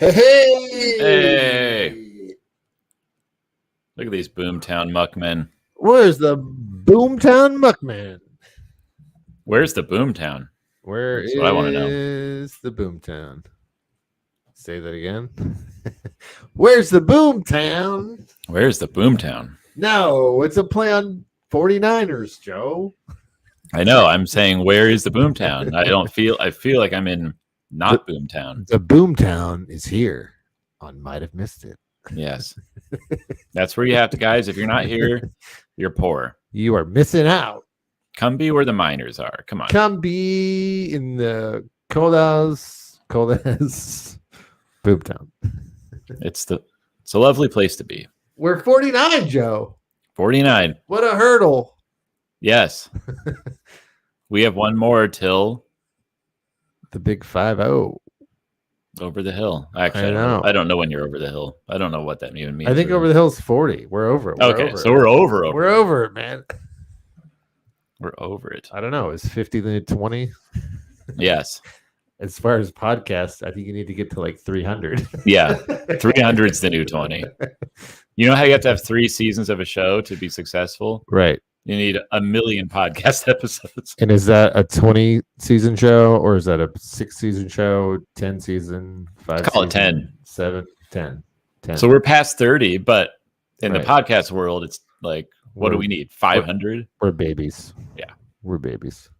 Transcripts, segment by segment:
Hey! Hey! Look at these Boomtown Muckmen. Where's the Boomtown Muckman? Where's the Boomtown? Where That's what I wanna know. is the Boomtown? Say that again. Where's the Boomtown? Where's the Boomtown? No, it's a play on 49ers, Joe. I know. I'm saying, where is the Boomtown? I feel like I'm in not Boomtown. The Boomtown is here on Might Have Missed It. Yes. That's where you have to, guys. If you're not here, you're poor. You are missing out. Come be where the miners are. Come on. Come be in the cold as Boomtown. It's a lovely place to be. We're 49, Joe. 49. What a hurdle. Yes. We have one more till the big 5-0. Over the hill. Actually, I don't know when you're over the hill. I don't know what that even means. I think over the hill's 40. We're over it. We're over it. We're over it, man. We're over it. I don't know. Is 50 the 20? Yes. As far as podcasts, I think you need to get to like 300. Yeah. 300's the new 20. You know how you have to have 3 seasons of a show to be successful? Right. You need 1 million podcast episodes. And is that a 20 season show or is that a 6 season show, 10 season, 5 Call season, it 10. 7, 10. So we're past 30, but in the podcast world, it's like, what do we need? 500? We're babies. Yeah. We're babies.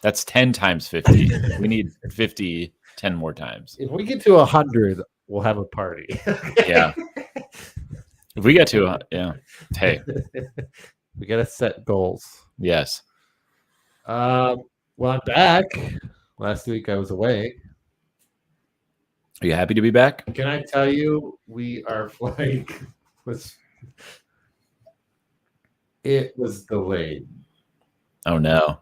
That's 10 times 50. We need 50 10 more times. If we get to 100, we'll have a party. Yeah. If we get to, hey. We got to set goals. Yes. Well, I'm back. Last week I was away. Are you happy to be back? Can I tell you, our flight it was delayed. Oh no.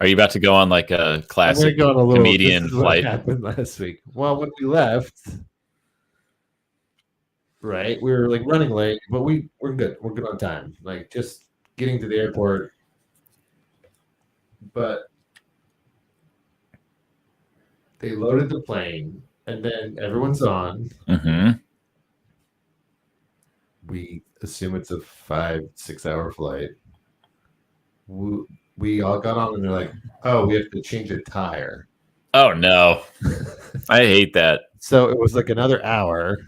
Are you about to go on like a classic comedian flight? What happened last week? Well, when we left, right, we were like running late, but we're good. We're good on time. Like just getting to the airport, but they loaded the plane, and then everyone's on. Mm-hmm. We assume it's a 5-6 hour flight. We all got on, and they're like, "Oh, we have to change a tire." Oh no, I hate that. So it was like another hour.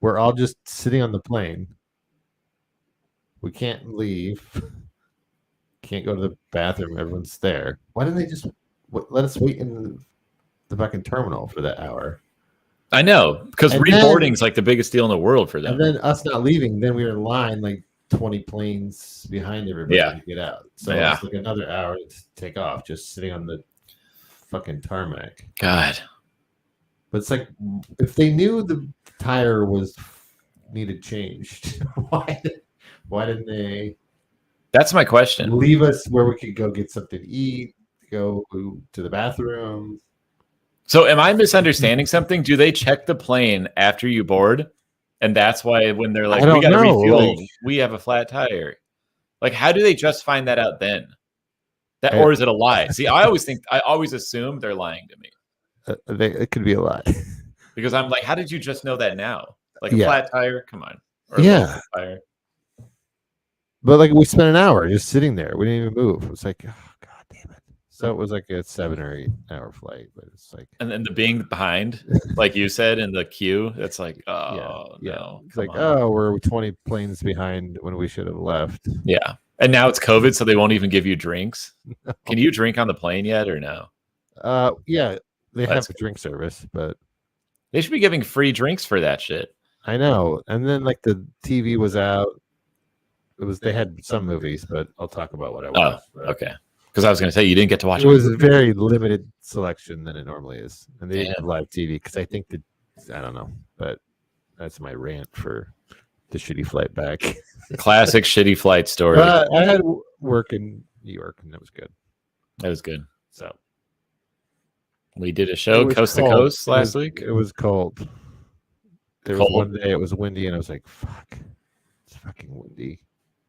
We're all just sitting on the plane. We can't leave. Can't go to the bathroom. Everyone's there. Why didn't they just let us wait in the fucking terminal for that hour? I know, because reboarding's like the biggest deal in the world for them. And then us not leaving, then we were in line like 20 planes behind everybody to get out. So it's like another hour to take off, just sitting on the fucking tarmac. God. But it's like, if they knew the tire needed changed, why didn't they? That's my question. Leave us where we could go get something to eat, go to the bathroom. So am I misunderstanding something? Do they check the plane after you board? And that's why when they're like, we got to refuel, we have a flat tire. Like, how do they just find that out then? Or is it a lie? See, I always assume they're lying to me. It could be a lie. Because I'm like, how did you just know that now? Like a flat tire? Come on. Or a tire. But like we spent an hour just sitting there. We didn't even move. It was like, oh god damn it. So it was like a 7 or 8 hour flight. But it's like, and then the being behind, like you said in the queue, it's like, no. It's like, oh, we're 20 planes behind when we should have left. Yeah. And now it's COVID, so they won't even give you drinks. No. Can you drink on the plane yet or no? Yeah, they have a drink service, but they should be giving free drinks for that shit. I know. And then like the TV was out. They had some movies, but I'll talk about what I watched. Oh, okay. Because I was going to say you didn't get to watch. It was a very limited selection than it normally is, and they didn't have live TV because I think I don't know, but that's my rant for the shitty flight back. Classic shitty flight story. I had work in New York, and that was good. That was good. So we did a show coast to coast last week. It was cold. There was one day it was windy, and I was like, "Fuck, it's fucking windy."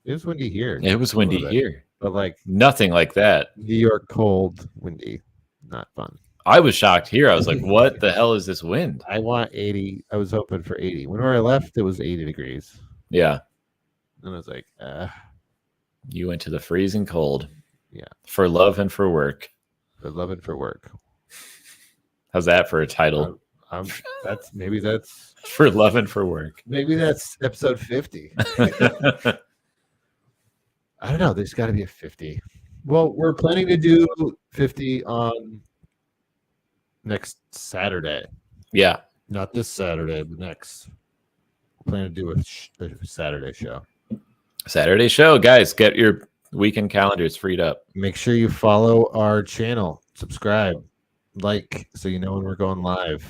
It was windy here. It was windy here. But like nothing like that. New York cold, windy, not fun. I was shocked here. I was like, what the hell is this wind? I want 80. I was hoping for 80. Whenever I left, it was 80 degrees. Yeah. And I was like, You went to the freezing cold. Yeah. For love and for work. For love and for work. How's that for a title? Maybe that's for love and for work. Maybe that's episode 50. I don't know. There's got to be a 50. Well, we're planning to do 50 on next Saturday. Yeah. Not this Saturday, but next. We're planning to do a Saturday show. Saturday show. Guys, get your weekend calendars freed up. Make sure you follow our channel. Subscribe. Like, so you know when we're going live.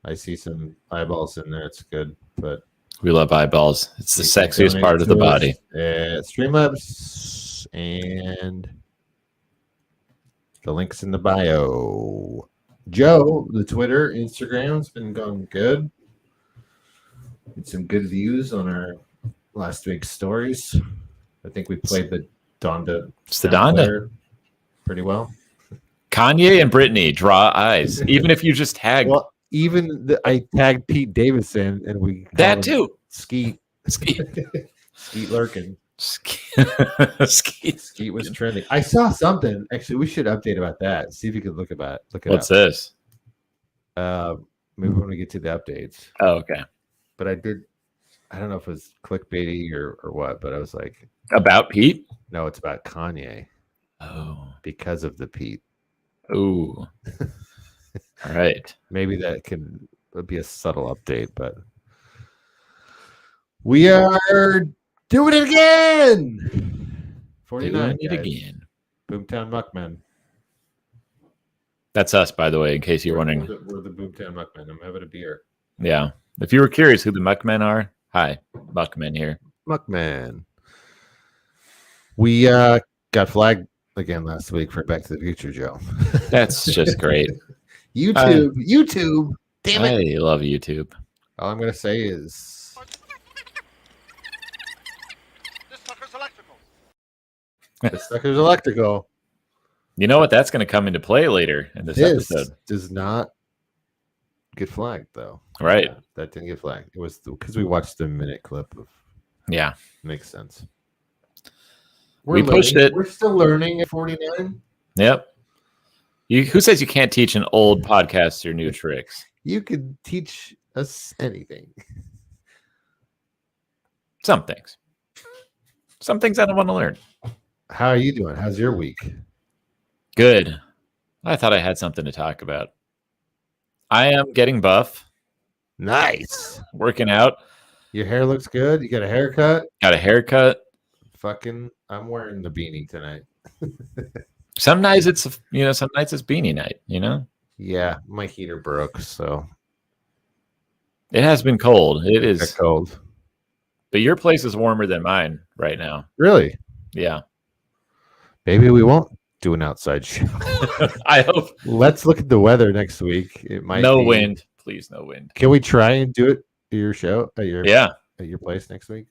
I see some eyeballs in there. It's good, but we love eyeballs. It's the sexiest part of the body. Streamlabs and the links in the bio. Joe, the Twitter, Instagram's been going good. Get some good views on our last week's stories. I think we played the Donda. It's the Donda pretty well. Kanye and Britney draw eyes, even if you just tag. Well, I tagged Pete Davidson, and we that too. Skeet lurking. Skeet was trending. I saw something. Actually, we should update about that. See if you could look it up. What's this? Maybe when we get to the updates. Oh, okay. But I don't know if it was clickbaity or what, but I was like, about Pete? No, it's about Kanye. Oh, because of the Pete. Ooh. All right. Maybe that can be a subtle update, but we are doing it again. 49. Doing it again. Boomtown Muckmen. That's us, by the way, in case you're wondering. We're the Boomtown Muckmen. I'm having a beer. Yeah. If you were curious who the Muckmen are, hi, Muckmen here. Muckmen. We got flagged again last week for Back to the Future, Joe. That's just great. YouTube. Damn it. I love YouTube. All I'm going to say is this sucker's electrical. This sucker's electrical. You know what? That's going to come into play later in this episode. Does not get flagged, though. Right. Yeah, that didn't get flagged. It was because we watched the minute clip of. Yeah. Makes sense. We pushed it. We're still learning at 49. Yep. Who says you can't teach an old podcaster new tricks? You could teach us anything. Some things. Some things I don't want to learn. How are you doing? How's your week? Good. I thought I had something to talk about. I am getting buff. Nice. Working out. Your hair looks good. You got a haircut? Got a haircut. I'm wearing the beanie tonight. Some nights it's beanie night, Yeah, my heater broke, so it has been cold. It is cold. But your place is warmer than mine right now. Really? Yeah. Maybe we won't do an outside show. I hope. Let's look at the weather next week. It might no be... wind. Please, no wind. Can we try and do it at your show? At your place next week?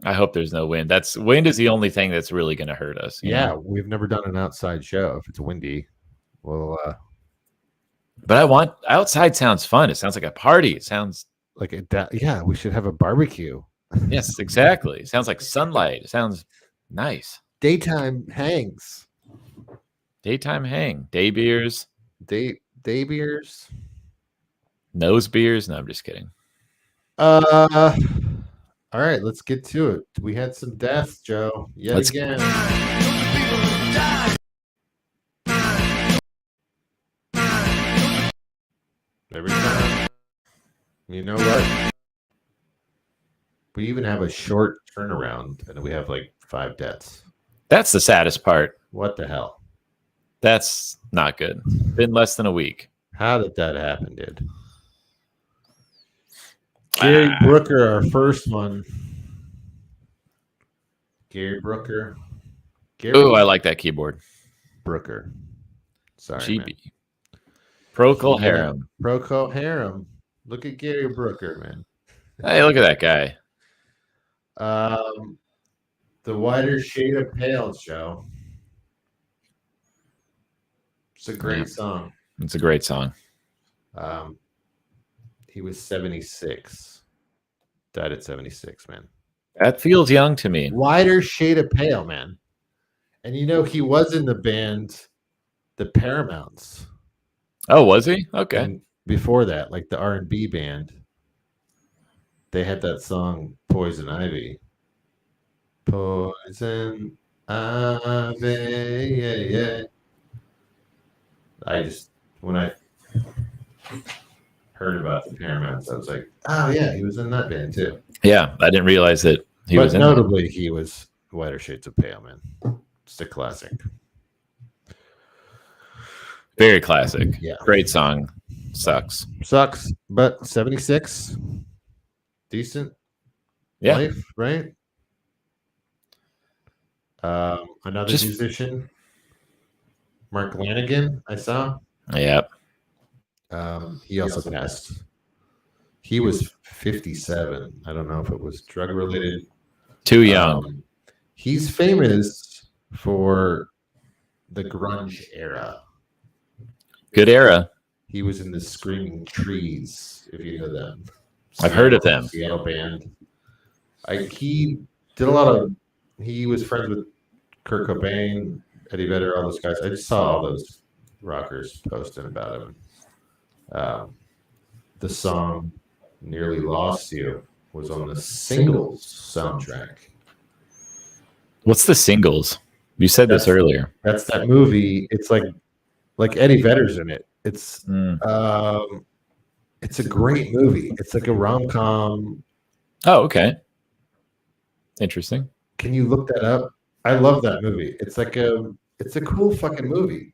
I hope there's no wind. Wind is the only thing that's really going to hurt us. Yeah, we've never done an outside show. If it's windy, well. But outside sounds fun. It sounds like a party. It sounds like yeah. We should have a barbecue. Yes, exactly. It sounds like sunlight. It sounds nice. Daytime hangs. Daytime hang. Day beers. Day beers. Nose beers. No, I'm just kidding. All right, let's get to it. We had some deaths, Joe. Again. Every time. You know what? We even have a short turnaround, and we have like 5 deaths. That's the saddest part. What the hell? That's not good. Been less than a week. How did that happen, dude? Gary Brooker, our first one. Gary Brooker. Oh, I like that keyboard. Brooker. Sorry, GB. Procol Harum. Procol Harum. Look at Gary Brooker, man. Hey, look at that guy. The Whiter Shade of Pale, Joe. It's a great song. It's a great song. He was 76. Died at 76, man. That feels young to me. Wider shade of pale, man. And he was in the band The Paramounts. Oh, was he? Okay. And before that, like the R&B band, they had that song Poison Ivy. Poison Ivy, yeah. When I heard about the Paramounts, I was like, oh yeah, he was in that band too. Yeah, I didn't realize that he was in. Notably, he was Wider Shades of Pale, man. It's a classic. Very classic. Yeah. Great song. Sucks, but 76, decent. Yeah. Life, right? Another musician, Mark Lanigan, I saw. Yeah. He also passed. He was 57. I don't know if it was drug related. Too young. He's famous for the grunge era. Good era. He was in the Screaming Trees, if you know them. I've heard of them. Seattle band. He did a lot of. He was friends with Kurt Cobain, Eddie Vedder, all those guys. I just saw all those rockers posting about him. The song "Nearly Lost You" was on the Singles soundtrack. What's the Singles? You said this earlier. That's that movie. It's like Eddie Vedder's in it. It's it's a great movie. It's like a rom-com. Oh, okay. Interesting. Can you look that up? I love that movie. It's a cool fucking movie.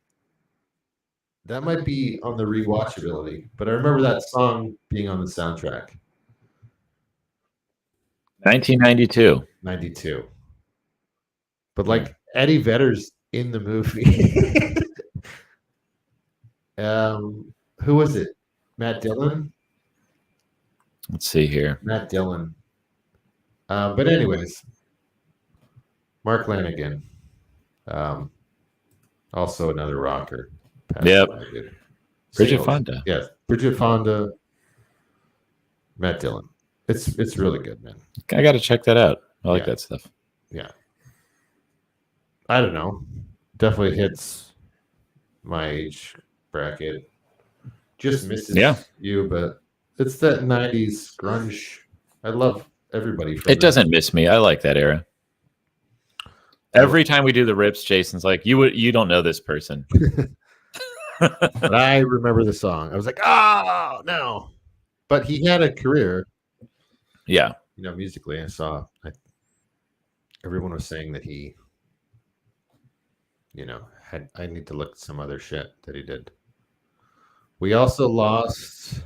That might be on the rewatchability, but I remember that song being on the soundtrack. 1992. 92. But like Eddie Vedder's in the movie. Who was it? Matt Dillon? Let's see here. Matt Dillon. But anyways, Mark Lanigan. Also another rocker. Yep. Bridget Fonda. Yes, Bridget Fonda. Matt Dillon. It's really good, man. I got to check that out. I like that stuff. Yeah. I don't know. Definitely hits my age bracket. Just misses you, but it's that 90s grunge. I love everybody. It doesn't miss me. I like that era. Every time we do the rips, Jason's like, you don't know this person. But I remember the song. I was like, oh, no. But he had a career. Yeah. Musically, everyone was saying that he, I need to look at some other shit that he did. We also lost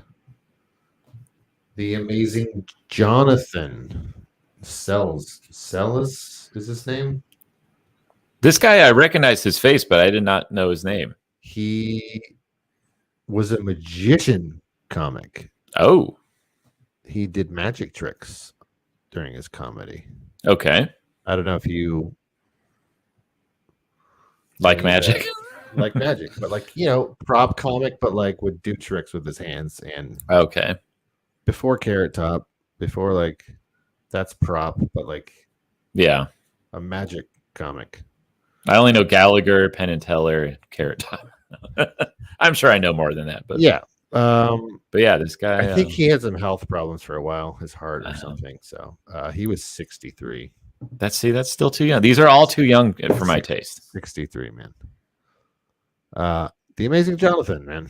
the amazing Jonathan Sells. Sellis is his name? This guy, I recognized his face, but I did not know his name. He was a magician comic. Oh. He did magic tricks during his comedy. Okay. I don't know if you like magic. Like magic, but prop comic, but would do tricks with his hands. And okay. Before Carrot Top, before that's prop, but a magic comic. I only know Gallagher, Penn and Teller, Carrot Top. I'm sure I know more than that, but yeah. But yeah, this guy. I think he had some health problems for a while, his heart or something. So he was 63. That's still too young. These are all too young for my taste. 63, man. The amazing Jonathan, man.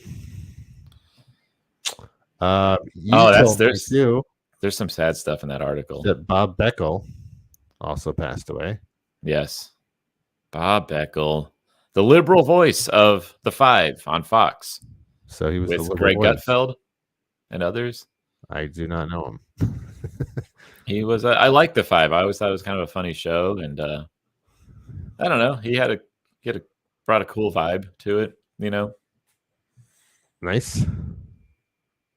There's some sad stuff in that article. That Bob Beckel also passed away. Yes. Bob Beckel, the liberal voice of The Five on Fox. So he was with Greg Gutfeld and others. I do not know him. He was. I like The Five. I always thought it was kind of a funny show, and I don't know. He brought a cool vibe to it. Nice.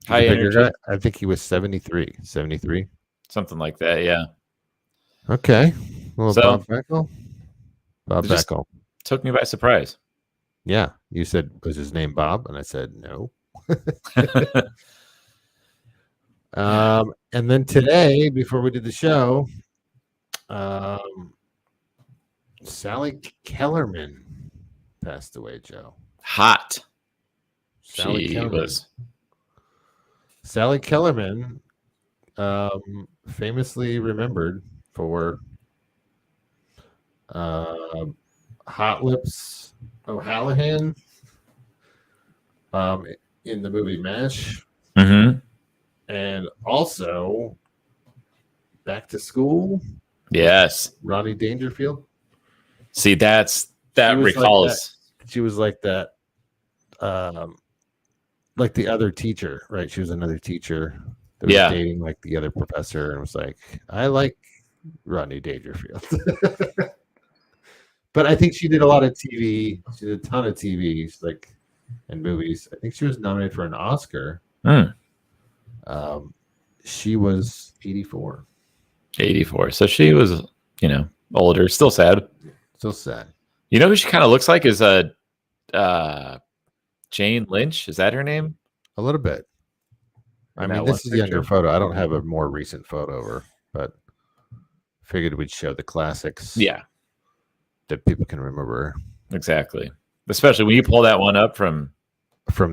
High energy. I think he was 73. 73. Something like that. Yeah. Okay. Well, Bob Beckel. Took me by surprise. Yeah, you said, was his name Bob? And I said, no. And then today, before we did the show, Sally Kellerman passed away, Joe. Hot. Sally She Kellerman. was. Sally Kellerman, famously remembered for Hot Lips O'Hallahan in the movie MASH. Mm-hmm. And also Back to School. Yes. Rodney Dangerfield. See, that recalls. She was like that, like the other teacher, right? She was another teacher that was dating like the other professor and was like, I like Rodney Dangerfield. But I think she did a lot of TV. She did a ton of TV, and movies. I think she was nominated for an Oscar. She was 84. 84. So she was, older. Still sad. Still sad. You know who she kind of looks like is Jane Lynch. Is that her name? A little bit. I mean, this is a younger photo. I don't have a more recent photo of her, but figured we'd show the classics. Yeah. That people can remember. Exactly. Especially when you pull that one up from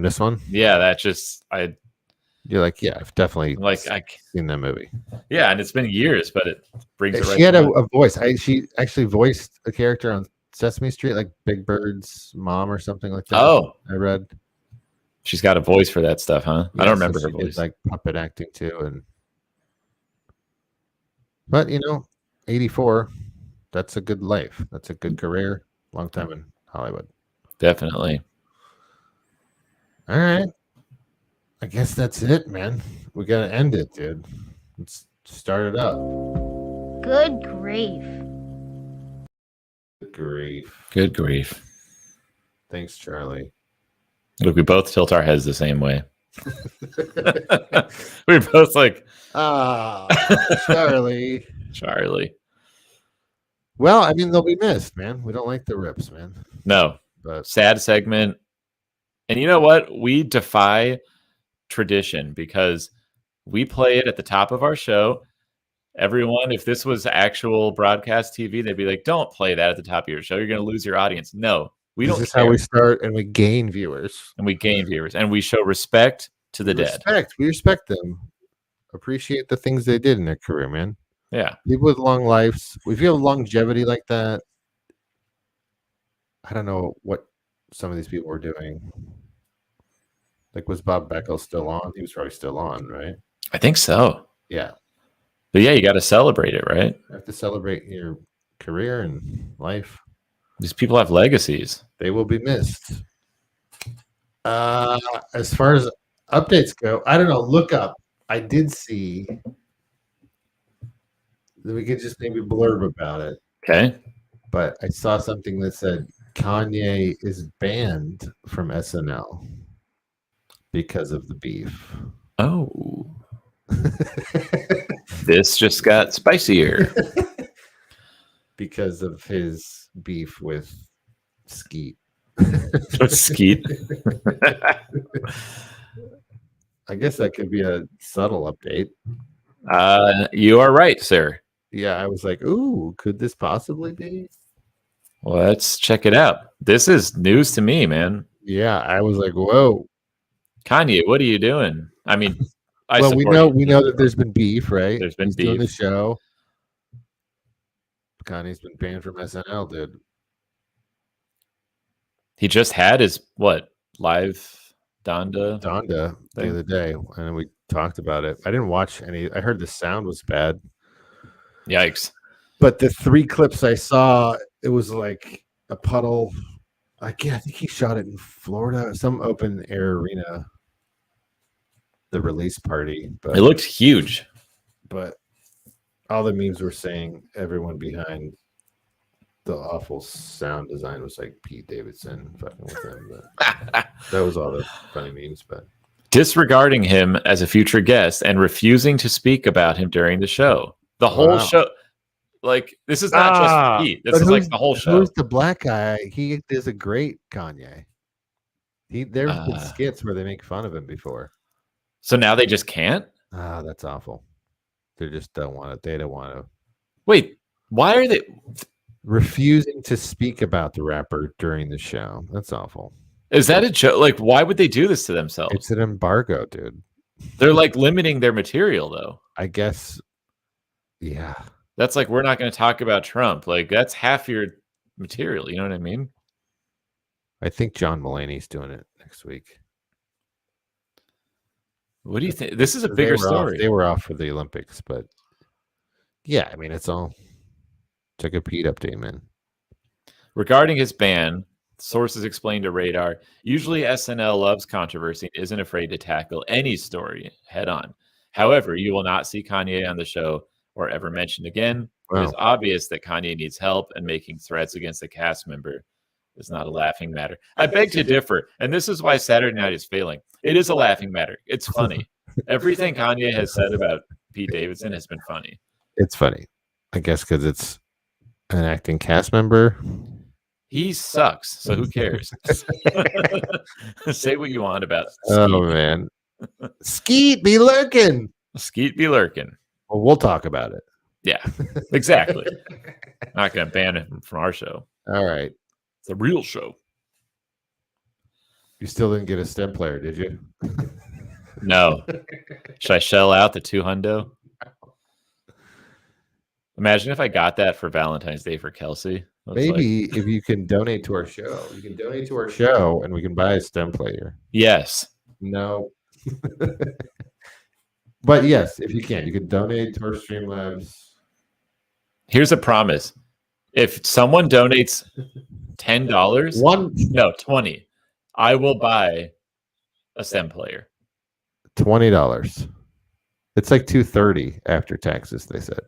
this one. Yeah, that just you're like, yeah, I've definitely seen that movie. Yeah, and it's been years, but it brings it right. She had a voice. She actually voiced a character on Sesame Street, like Big Bird's mom or something like that. Oh, I read. She's got a voice for that stuff, huh? Yeah, I don't remember her she voice. did, like puppet acting too, but 84. That's a good life. That's a good career. Long time in Hollywood. Definitely. All right. I guess that's it, man. We got to end it, dude. Let's start it up. Good grief. Good grief. Good grief. Thanks, Charlie. Look, we both tilt our heads the same way. We're both like, Charlie. Charlie. Well, I mean, they'll be missed, man. We don't like the rips, man. No. But sad segment. And you know what? We defy tradition because we play it at the top of our show. Everyone, if this was actual broadcast TV, they'd be like, don't play that at the top of your show. You're going to lose your audience. No, we don't. This is how we start, and we gain viewers. And we show respect to the dead. We respect them. Appreciate the things they did in their career, man. Yeah. People with long lives. If you have longevity like that, I don't know what some of these people were doing. Like, was Bob Beckel still on? He was probably still on, right? I think so. Yeah. But yeah, you got to celebrate it, right? You have to celebrate your career and life. These people have legacies. They will be missed. As far as updates go, I don't know. Look up. I did see that we could just maybe blurb about it. Okay. But I saw something that said Kanye is banned from SNL because of the beef. Oh. This just got spicier. Because of his beef with Skeet. Skeet? I guess that could be a subtle update. You are right, sir. Yeah, I was like, ooh, could this possibly be? Well, let's check it out. This is news to me, man. Yeah, I was like, whoa. Kanye, what are you doing? I mean, we know that there's been beef, right? There's been He's beef. Doing the show. Kanye's been banned from SNL, dude. He just had his live Donda the other day, and we talked about it. I didn't watch any. I heard the sound was bad. Yikes! But the 3 clips I saw, it was like a puddle. I think he shot it in Florida, some open air arena. The release party, but it looked huge. But all the memes were saying everyone behind the awful sound design was like Pete Davidson fucking with him. But that was all the funny memes. But disregarding him as a future guest and refusing to speak about him during the show. The whole show. Like, this is not just Pete. This is like the whole show. Who's the black guy? He is a great Kanye. There's been skits where they make fun of him before. So now they just can't? That's awful. They just don't want it. They don't want to. Wait, why are they refusing to speak about the rapper during the show? That's awful. Is that a joke? Like, why would they do this to themselves? It's an embargo, dude. They're like limiting their material, though. I guess. Yeah. That's like, we're not going to talk about Trump. Like, that's half your material. You know what I mean? I think John Mulaney's doing it next week. What do you think? This is a bigger story. They were off for the Olympics, but yeah, I mean, it's like a Pete update, man. Regarding his ban, sources explained to Radar, usually SNL loves controversy and isn't afraid to tackle any story head on. However, you will not see Kanye on the show or ever mentioned again. Wow. It is obvious that Kanye needs help, and making threats against a cast member is not a laughing matter. I beg to differ, and this is why Saturday Night is failing. It is a laughing matter. It's funny. Everything Kanye has said about Pete Davidson has been funny. It's funny, I guess, because it's an acting cast member. He sucks, so who cares? Say what you want about Skeet. Oh, man. Skeet be lurking. Skeet be lurking. Well, we'll talk about it. Yeah, exactly. Not going to ban him from our show. All right. It's a real show. You still didn't get a STEM player, did you? No. Should I shell out the $200? Imagine if I got that for Valentine's Day for Kelsey. Maybe if you can donate to our show. You can donate to our show and we can buy a STEM player. Yes. No. But yes, if you can donate to our Streamlabs. Here's a promise. If someone donates $10, 20, I will buy a STEM player. $20. It's like $230 after taxes, they said.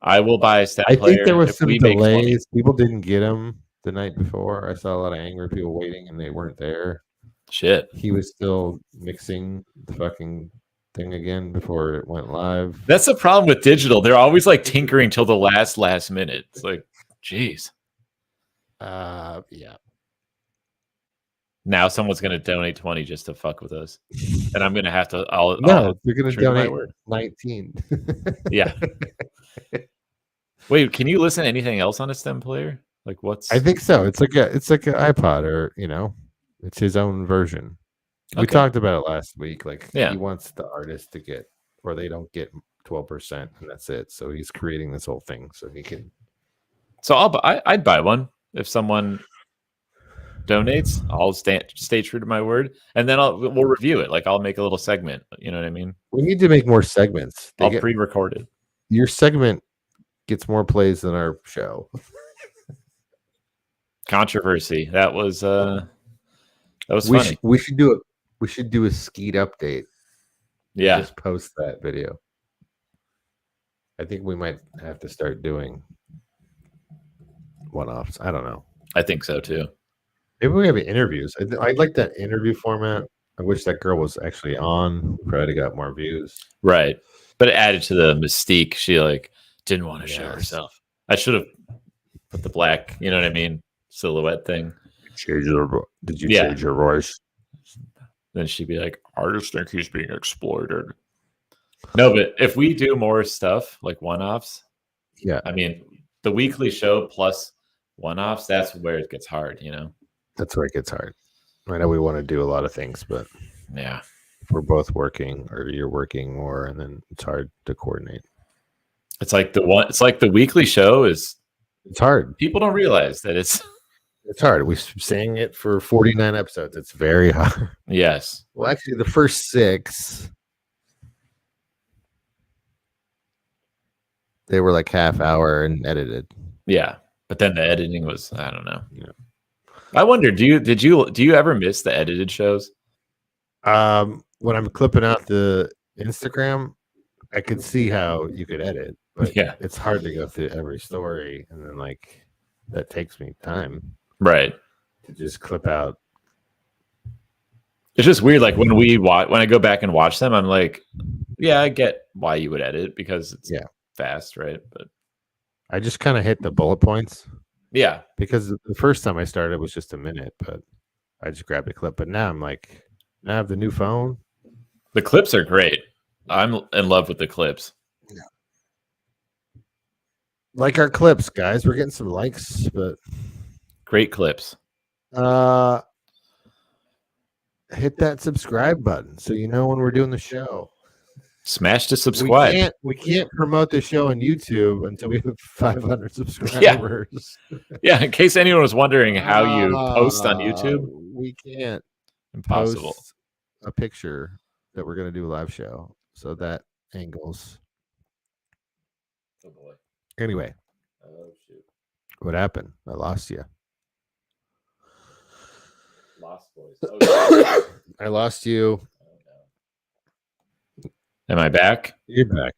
I will buy a STEM player. I think there was some delays. People didn't get them the night before. I saw a lot of angry people waiting and they weren't there. Shit. He was still mixing the fucking thing again before it went live. That's the problem with digital. They're always like tinkering till the last minute. It's like, geez. Yeah. Now someone's going to donate 20 just to fuck with us. And I'm going to have to... they're going to donate 19. Yeah. Wait, can you listen to anything else on a STEM player? Like what's... I think so. It's like an iPod, or, it's his own version. We talked about it last week. Like, he wants the artist to get, or they don't get 12%, and that's it. So he's creating this whole thing so he can... So I'd buy one if someone donates. I'll stay true to my word, and then we'll review it. Like, I'll make a little segment. You know what I mean? We need to make more segments. I'll pre-record it. Your segment gets more plays than our show. Controversy. That was funny. We should do it. We should do a Skeet update. Yeah. Just post that video. I think we might have to start doing one-offs. I don't know. I think so too. Maybe we have interviews. I like that interview format. I wish that girl was actually on. Probably got more views. Right. But it added to the mystique. She didn't want to show herself. I should have put the black, you know what I mean, silhouette thing. Did you change your voice? Then she'd be like, artists think he's being exploited. No, but if we do more stuff like one-offs, I mean, the weekly show plus one-offs, that's where it gets hard, That's where it gets hard. I know we want to do a lot of things, but yeah, if we're both working or you're working more, and then it's hard to coordinate. It's like the weekly show it's hard. People don't realize that it's hard. We've been saying it for 49 episodes. It's very hard. Yes. Well, actually, the first 6, they were like half hour and edited. Yeah, but then the editing was, I don't know. Yeah. I wonder, do you ever miss the edited shows? When I'm clipping out the Instagram, I could see how you could edit, but it's hard to go through every story, and then that takes me time. Right. To just clip out. It's just weird. Like when I go back and watch them, I'm like, yeah, I get why you would edit because it's fast, right? But I just kind of hit the bullet points. Yeah. Because the first time I started it was just a minute, but I just grabbed a clip. But now I'm like, now I have the new phone. The clips are great. I'm in love with the clips. Yeah. Like our clips, guys. We're getting some likes, but great clips. Hit that subscribe button so you know when we're doing the show. Smash to subscribe. We can't promote the show on YouTube until we have 500 subscribers. Yeah, in case anyone was wondering how you post on YouTube. We can't Impossible. post a picture that we're going to do a live show. So that angles. Oh boy. Anyway. Oh shoot. What happened? I lost you. Lost voice. Oh, I lost you. Am I back? You're back.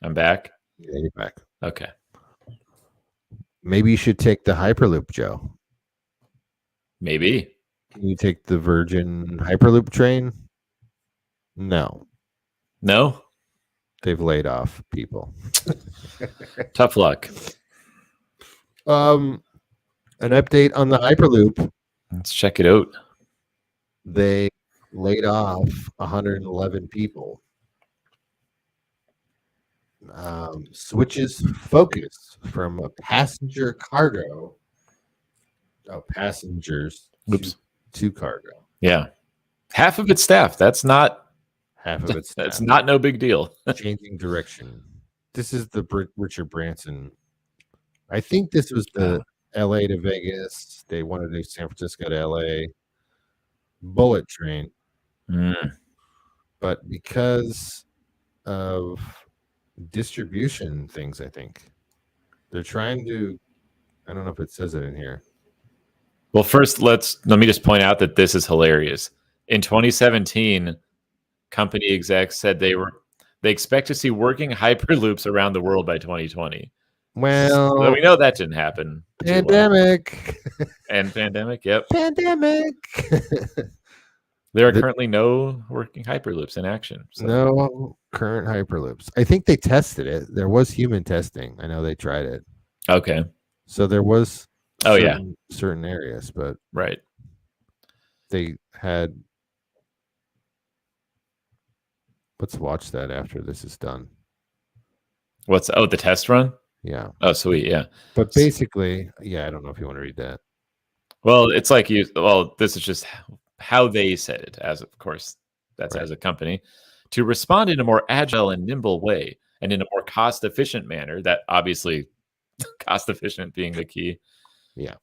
I'm back? Yeah, you're back. Okay. Maybe you should take the Hyperloop, Joe. Maybe. Can you take the Virgin Hyperloop train? No. No? They've laid off people. Tough luck. An update on the Hyperloop. Let's check it out. They laid off 111 people. Switches focus from a passenger cargo. Passengers. Oops. To cargo. Yeah. Half of its staff. That's not half of its staff. That's not no big deal. Changing direction. This is the Richard Branson. I think this was the LA to Vegas. They wanted to do San Francisco to LA bullet train. But because of distribution things, I think they're trying to, I don't know if it says it in here. Well, first let me just point out that this is hilarious. In 2017, company execs said they expect to see working hyperloops around the world by 2020. Well, so we know that didn't happen. Pandemic. And pandemic, yep. Pandemic. There are currently no working hyperloops in action. So. No current hyperloops. I think they tested it. There was human testing. I know they tried it. Okay. So there was certain areas, but right. They had. Let's watch that after this is done. The test run? Yeah. Oh, sweet. Yeah. But basically, yeah, I don't know if you want to read that. Well, it's like this is just how they said it, as of course, that's right. As a company, to respond in a more agile and nimble way and in a more cost efficient manner. That obviously cost efficient being the key. Yeah.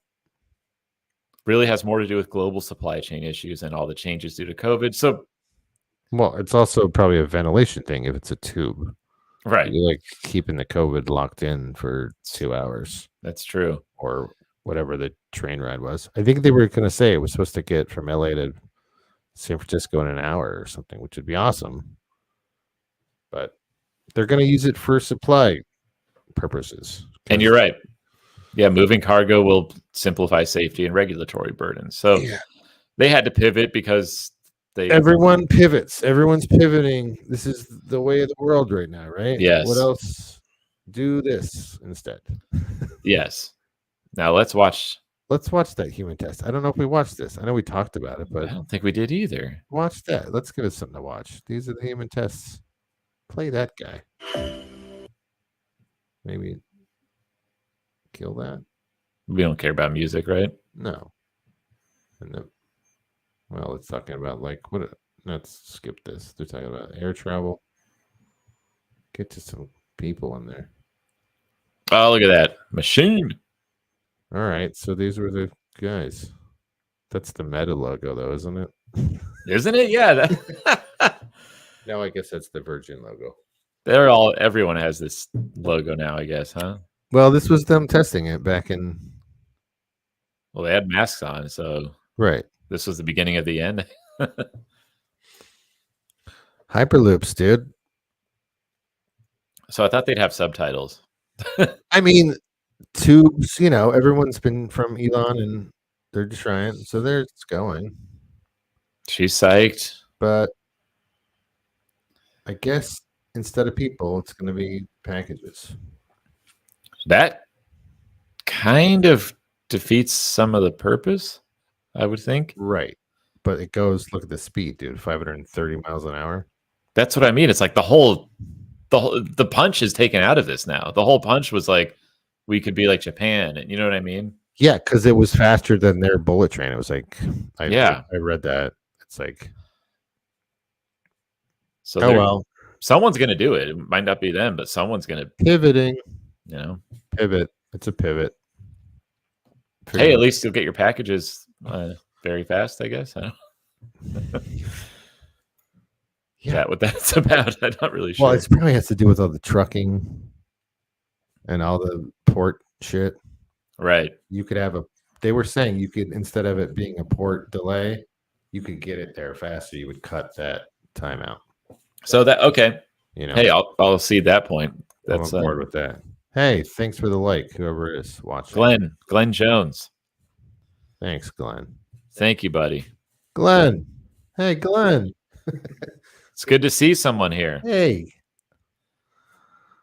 Really has more to do with global supply chain issues and all the changes due to COVID. So, well, it's also probably a ventilation thing if it's a tube. Right. You're like keeping the COVID locked in for 2 hours. That's true. Or whatever the train ride was. I think they were going to say it was supposed to get from LA to San Francisco in an hour or something, which would be awesome. But they're going to use it for supply purposes. And you're right. Yeah, moving cargo will simplify safety and regulatory burdens. So they had to pivot because everyone pivots. Everyone's pivoting. This is the way of the world right now, right? Yes. What else? Do this instead. Yes. Now let's watch that human test. I don't know if we watched this. I know we talked about it, but I don't think we did either. Watch that. Let's give us something to watch. These are the human tests. Play that guy. Maybe kill that. We don't care about music, right? No. And then, well, it's talking about let's skip this. They're talking about air travel. Get to some people in there. Oh, look at that machine. All right, so these were the guys. That's the Meta logo, though, isn't it? Isn't it? Yeah. No, I guess that's the Virgin logo. Everyone has this logo now, I guess, huh? Well, this was them testing it back in. Well, they had masks on, so right. This was the beginning of the end. Hyperloops, dude. So I thought they'd have subtitles. I mean, tubes, everyone's been from Elon and they're trying. So it's going. She's psyched. But I guess instead of people, it's going to be packages. That kind of defeats some of the purpose, I would think. Right. But it goes, look at the speed, dude, 530 miles an hour. That's what I mean. It's like the punch is taken out of this now. The whole punch was like, we could be like Japan. And you know what I mean? Yeah, because it was faster than their bullet train. It was like, I read that. It's like, so well, someone's going to do it. It might not be them, but someone's going to pivoting. Pivot. It's a pivot. Hey, at least you'll get your packages very fast, I guess. I don't Is that what that's about? I'm not really sure. Well, it probably has to do with all the trucking and all the port shit. Right. You could have they were saying you could, instead of it being a port delay, you could get it there faster. You would cut that time out. So okay. You know, hey, I'll see that point. That's I'm on board with that. Hey, thanks for the like, whoever is watching. Glenn Jones. Thanks, Glenn. Thank you, buddy. Glenn. Hey, Glenn. It's good to see someone here. Hey.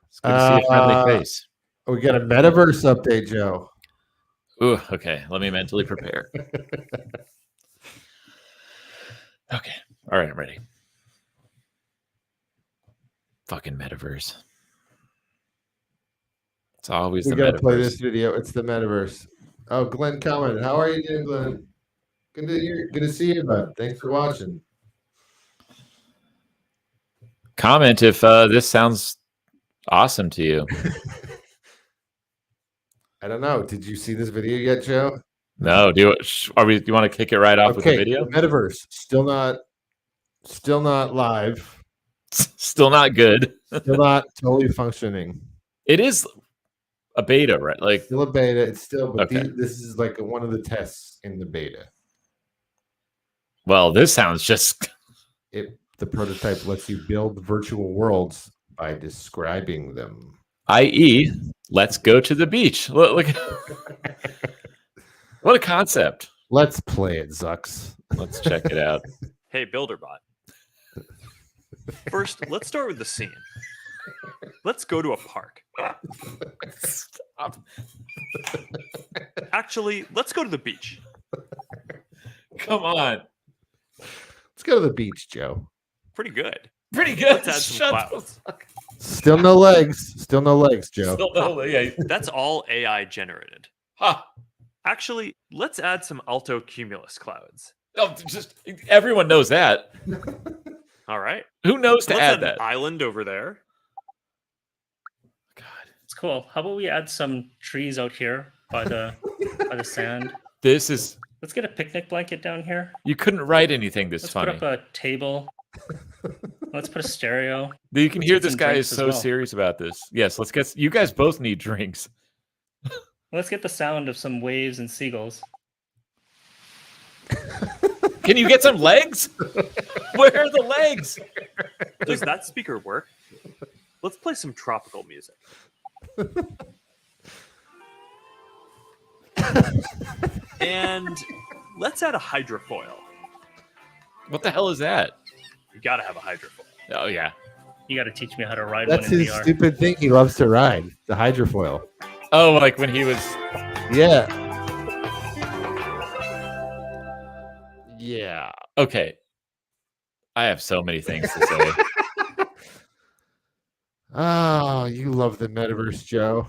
It's good to see a friendly face. We got a Metaverse update, Joe. Ooh, okay. Let me mentally prepare. Okay. All right, I'm ready. Fucking Metaverse. It's always the Metaverse. We gotta play this video. It's the Metaverse. Oh, Glenn commented. How are you doing, Glenn? Good to see you, bud. Thanks for watching. Comment if this sounds awesome to you. I don't know. Did you see this video yet, Joe? No. Do you want to kick it right off with the video? Metaverse still not live. Still not good. Still not totally functioning. It is a beta, right? Like still a beta. It's still, but okay. This is like one of the tests in the beta. Well, this sounds just. The prototype lets you build virtual worlds by describing them. I.e., let's go to the beach. Look. What a concept. Let's play it, Zucks. Let's check it out. Hey, Builderbot. First, let's start with the scene. Let's go to a park. Stop. Actually, let's go to the beach. Come on. Let's go to the beach, Joe. Pretty good. Pretty good. Let's add some clouds. Still no legs. Still no legs, Joe. That's all AI generated. Huh. Actually, let's add some alto cumulus clouds. Oh, just everyone knows that. All right. Who knows to add that? An island over there. God, it's cool. How about we add some trees out here by the sand? This is. Let's get a picnic blanket down here. You couldn't write anything this funny. Let's put up a table. Let's put a stereo. You can hear this guy is so serious about this. Yes, let's get. You guys both need drinks. Let's get the sound of some waves and seagulls. Can you get some legs? Where are the legs? Does that speaker work? Let's play some tropical music. And let's add a hydrofoil. What the hell is that? You gotta have a hydrofoil. Oh, yeah. You gotta teach me how to ride That's one in his VR. Stupid thing he loves to ride, the hydrofoil. Oh, like when he was... Yeah. Yeah. Okay. I have so many things to say. Oh, you love the Metaverse, Joe.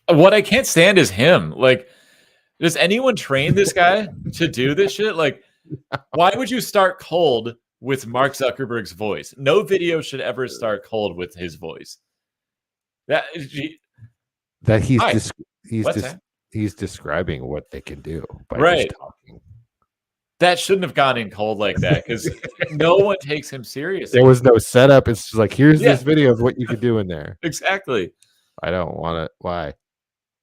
What I can't stand is him. Like, does anyone train this guy to do this shit? Like, why would you start cold with Mark Zuckerberg's voice? No video should ever start cold with his voice. He's describing what they can do by right. just talking. That shouldn't have gone in cold like that because no one takes him seriously. There was no setup. It's just like, here's this video of what you could do in there. Exactly. I don't want it. Why?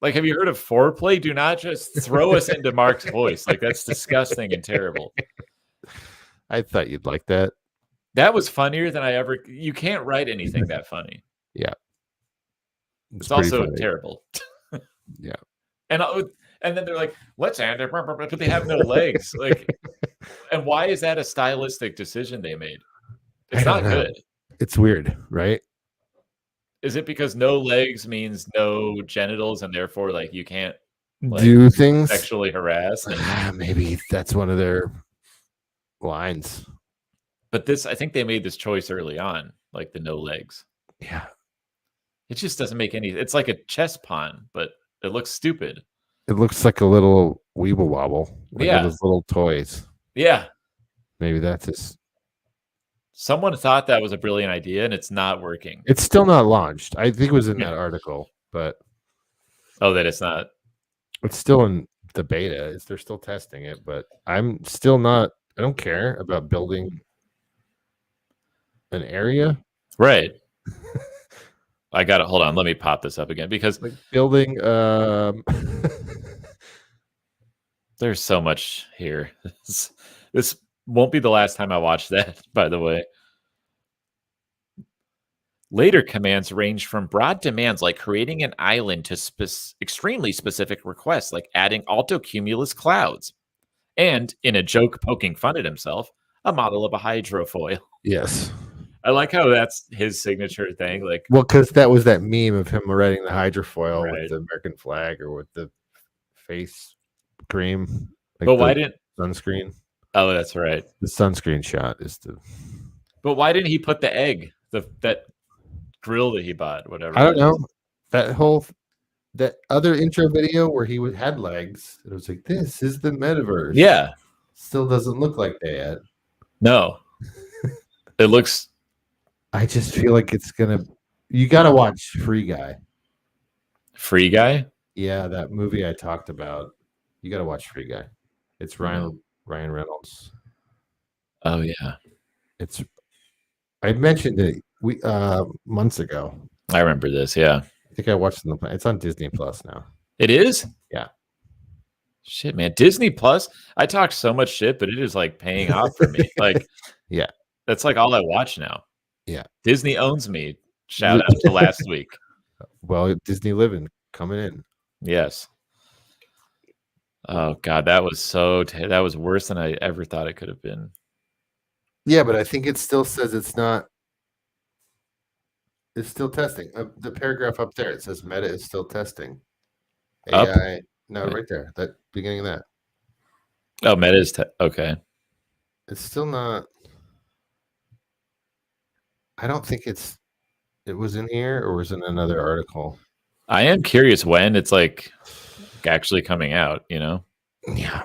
Like, have you heard of foreplay? Do not just throw us into Mark's voice. Like, that's disgusting and terrible. I thought you'd like that. That was funnier than I ever... You can't write anything that funny. Yeah. It's also funny. Terrible. Yeah. And then they're like, let's add it, but they have no legs. Like, and why is that a stylistic decision they made? It's not good. It's weird, right? Is it because no legs means no genitals, and therefore, like, you can't do things sexually harass? Maybe that's one of their lines. But I think they made this choice early on, like the no legs. Yeah, it just doesn't make any. It's like a chess pawn, but it looks stupid. It looks like a little weeble wobble, like Yeah. those little toys. Yeah. Maybe that's just. Someone thought that was a brilliant idea, and it's not working. It's still not launched. I think it was in that article, but that it's not. It's still in the beta. They're still testing it, but I'm still not. I don't care about building an area. Right. I got it. Hold on. Let me pop this up again because like building. There's so much here. This won't be the last time I watch that, by the way. Later commands range from broad demands like creating an island to extremely specific requests like adding altocumulus clouds. And, in a joke poking fun at himself, a model of a hydrofoil. Yes. I like how that's his signature thing. Like, well, because that was that meme of him riding the hydrofoil Right. with the American flag or with the face cream. Like but why didn't sunscreen? Oh, that's right. The sunscreen shot is the. But why didn't he put the egg, that grill that he bought, whatever? I don't know. That other intro video where he had legs. It was like, this is the metaverse. Yeah. Still doesn't look like that yet. No. It looks. I just feel like it's gonna. You gotta watch Free Guy. Free Guy? Yeah, that movie I talked about. You gotta watch Free Guy. It's Ryan Reynolds. Oh yeah. I mentioned it months ago. I remember this. Yeah. I think I watched it. It's on Disney Plus now. It is? Yeah. Shit, man. Disney Plus. I talked so much shit, but it is like paying off for me. Like, yeah, that's like all I watch now. Yeah. Disney owns me. Shout out to last week. Well, Disney Living coming in. Yes. Oh God, that was that was worse than I ever thought it could have been. Yeah, but I think it still says it's not. It's still testing. The paragraph up there, it says Meta is still testing. AI. No, right there. That beginning of that. Oh, Meta is okay. It's still not. I don't think it was in here or was in another article. I am curious when it's like actually coming out, you know? Yeah.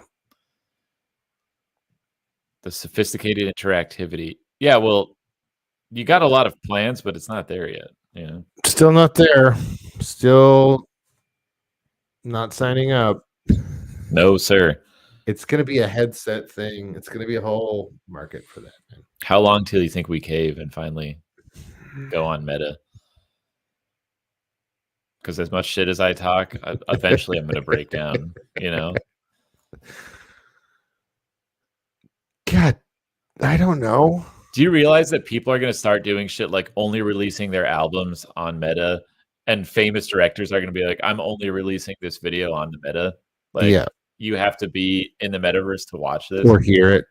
The sophisticated interactivity. Yeah, well, you got a lot of plans, but it's not there yet, you know? Still not there. Still not signing up. No, sir. It's going to be a headset thing. It's going to be a whole market for that, man. How long till you think we cave and finally go on Meta? Because as much shit as I talk, eventually I'm going to break down, you know? God, I don't know. Do you realize that people are going to start doing shit like only releasing their albums on Meta, and famous directors are going to be like, I'm only releasing this video on the Meta? Like, yeah. You have to be in the metaverse to watch this or hear it.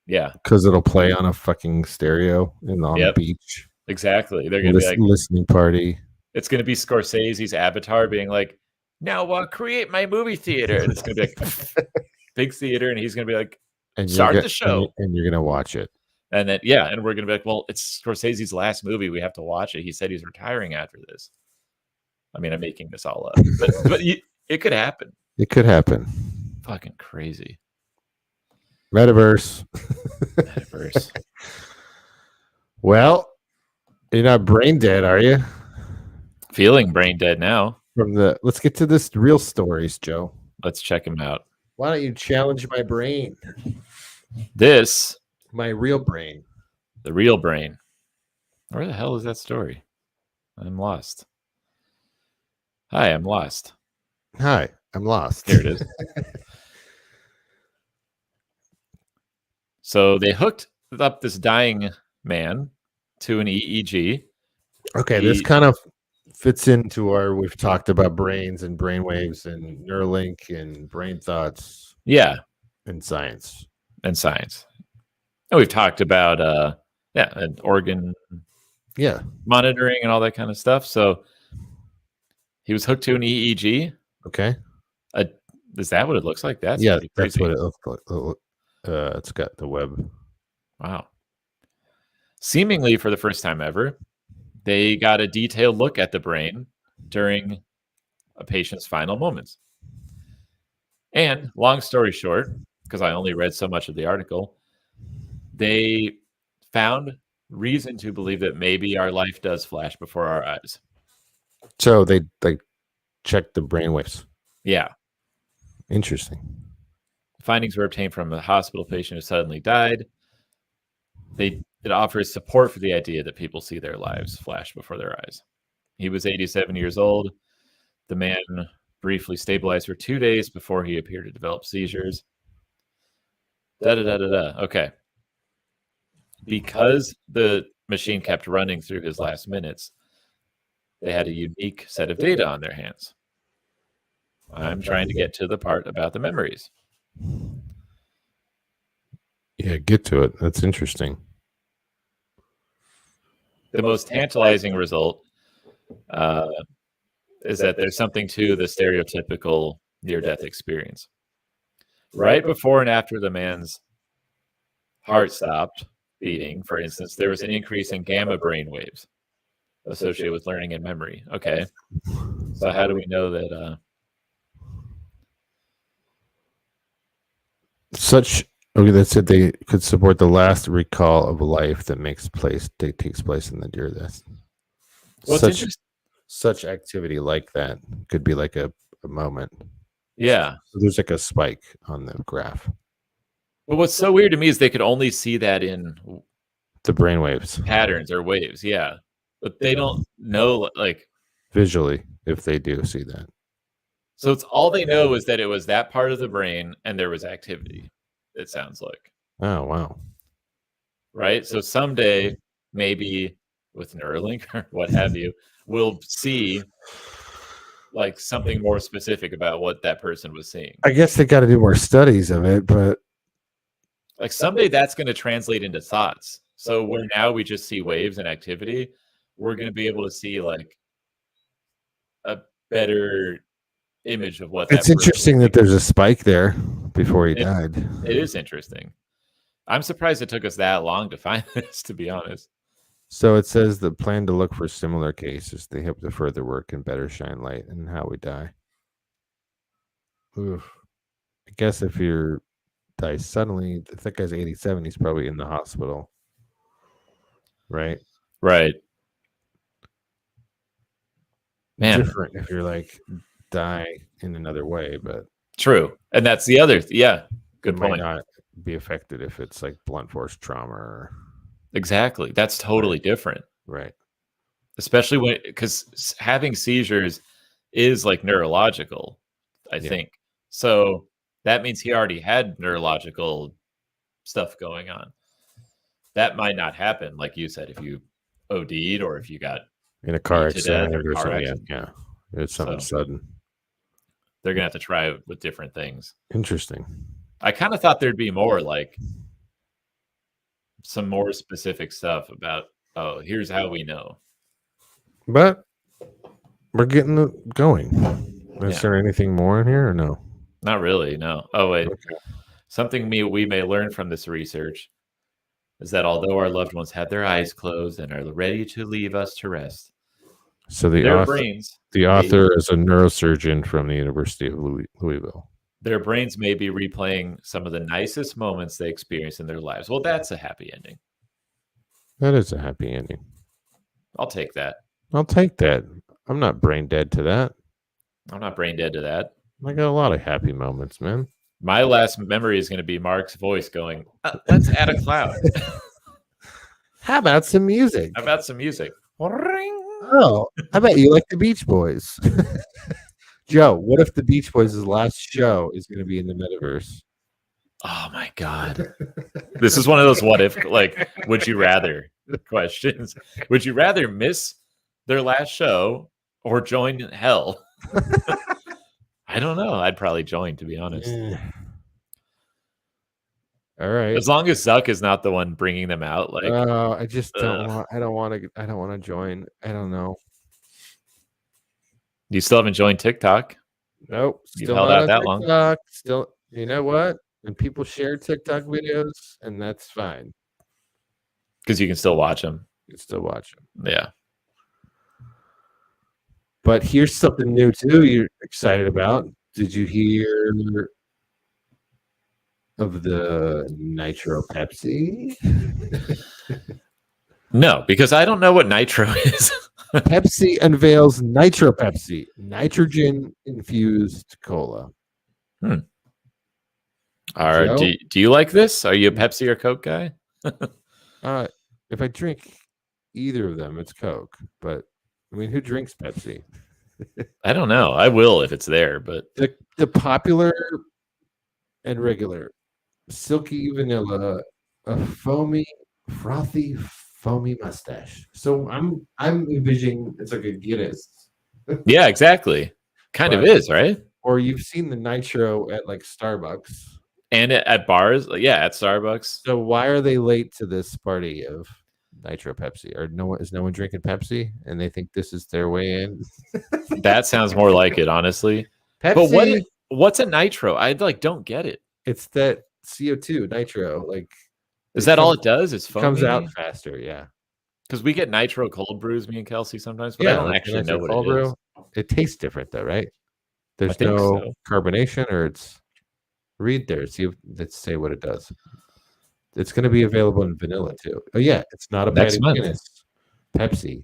Yeah, because it'll play on a fucking stereo on the beach. Exactly. They're gonna be like listening party. It's gonna be Scorsese's avatar being like, "Now create my movie theater." And it's gonna be like big theater, and he's gonna be like, "Start the show," and you're gonna watch it. And then and we're gonna be like, "Well, it's Scorsese's last movie. We have to watch it. He said he's retiring after this." I mean, I'm making this all up, but it could happen. It could happen. Fucking crazy. Metaverse. Metaverse. Well, you're not brain dead, are you? Feeling brain dead now. Let's get to this real stories, Joe. Let's check them out. Why don't you challenge my brain? My real brain. The real brain. Where the hell is that story? I'm lost. Hi, I'm lost. Hi, I'm lost. Here it is. So they hooked up this dying man to an EEG. Okay, this kind of fits into we've talked about brains and brainwaves and Neuralink and brain thoughts. Yeah. And science. And we've talked about an organ Yeah. monitoring and all that kind of stuff. So he was hooked to an EEG. Okay. Is that what it looks like? That's Yeah, pretty that's crazy. what it looks like. It's got the web. Wow. Seemingly for the first time ever, they got a detailed look at the brain during a patient's final moments. And long story short, because I only read so much of the article, they found reason to believe that maybe our life does flash before our eyes. So they checked the brainwaves. Yeah. Interesting. Findings were obtained from a hospital patient who suddenly died. It offers support for the idea that people see their lives flash before their eyes. He was 87 years old. The man briefly stabilized for 2 days before he appeared to develop seizures. Okay. Because the machine kept running through his last minutes, they had a unique set of data on their hands. I'm trying to get to the part about the memories. Yeah, get to it. That's interesting. The most tantalizing result is that there's something to the stereotypical near-death experience. Right before and after the man's heart stopped beating, for instance, there was an increase in gamma brain waves associated with learning and memory. Okay. So how do we know that? That said they could support the last recall of life that takes place in the near death. Well, Such activity like that could be like a moment. Yeah. So there's like a spike on the graph. But what's so weird to me is they could only see that in the brainwaves patterns or waves. Yeah. But they don't know like visually if they do see that. So it's all they know is that it was that part of the brain and there was activity, it sounds like. Oh, wow. Right? So someday, maybe with Neuralink or what have you, we'll see like something more specific about what that person was seeing. I guess they got to do more studies of it, but like someday that's going to translate into thoughts. So where now we just see waves and activity, we're going to be able to see like a better image of what it's interesting that there's a spike there before he died. It is interesting. I'm surprised it took us that long to find this, to be honest. So it says the plan to look for similar cases. They hope to further work and better shine light on how we die. Oof. I guess if you die suddenly, if that guy's 87, he's probably in the hospital. Right? Right. Man. Different if you're like die in another way, but true. And that's the other good point. Might not be affected if it's like blunt force trauma or... Exactly. That's totally different. Right. Especially because having seizures is like neurological, I think. So that means he already had neurological stuff going on. That might not happen, like you said, if you OD'd or if you got in a car accident or something. Yeah. It's something sudden. They're going to have to try it with different things. Interesting. I kind of thought there'd be more like some more specific stuff about, here's how we know. But we're getting it going. Is there anything more in here or no? Not really, no. Oh, wait. Okay. Something we may learn from this research is that although our loved ones have their eyes closed and are ready to leave us to rest, so the author is a neurosurgeon from the University of Louisville. Their brains may be replaying some of the nicest moments they experienced in their lives. Well, that's a happy ending. That is a happy ending. I'll take that. I'll take that. I'm not brain dead to that. I'm not brain dead to that. I got a lot of happy moments, man. My last memory is going to be Mark's voice going, let's add a cloud. How about some music? Oh, I bet you like the Beach Boys. Joe, what if the Beach Boys' last show is going to be in the metaverse? Oh, my God. This is one of those what if, like, would you rather questions. Would you rather miss their last show or join hell? I don't know. I'd probably join, to be honest. All right. As long as Zuck is not the one bringing them out, like I just don't want. I don't want to join. I don't know. you still haven't joined TikTok. Nope. You've Still held not out on that long. TikTok. Still, you know what? And people share TikTok videos, and that's fine. Because you can still watch them. You can still watch them. Yeah. But here's something new too. You're excited about? Did you hear of the Nitro Pepsi? No, because I don't know what nitro is. Pepsi unveils Nitro Pepsi, nitrogen infused cola. Do Joe? do you like this? Are you a Pepsi or Coke guy? If I drink either of them, it's Coke. But I mean, who drinks Pepsi? I don't know. I will if it's there, but The popular and regular silky vanilla, a frothy foamy mustache. So I'm envisioning it's like a Guinness. yeah, exactly. Kind of But- is, right? Or you've seen the nitro at like Starbucks. And at bars, yeah, at Starbucks. So why are they late to this party of Nitro Pepsi? Or is no one drinking Pepsi and they think this is their way in? That sounds more like it, honestly. Pepsi, But what's a nitro? I don't get it. it's that CO2 nitro. Like, Is that all it does? It's foamy? comes out faster. Yeah. Because we get nitro cold brews, me and Kelsey sometimes, but I don't like actually the know nitro what cold it is. brew. It tastes different though, right? There's think no so. carbonation, or it's read there. See, let's say what it does. It's going to be available in vanilla too. Oh yeah, it's not a Next bad month. Guinness. Pepsi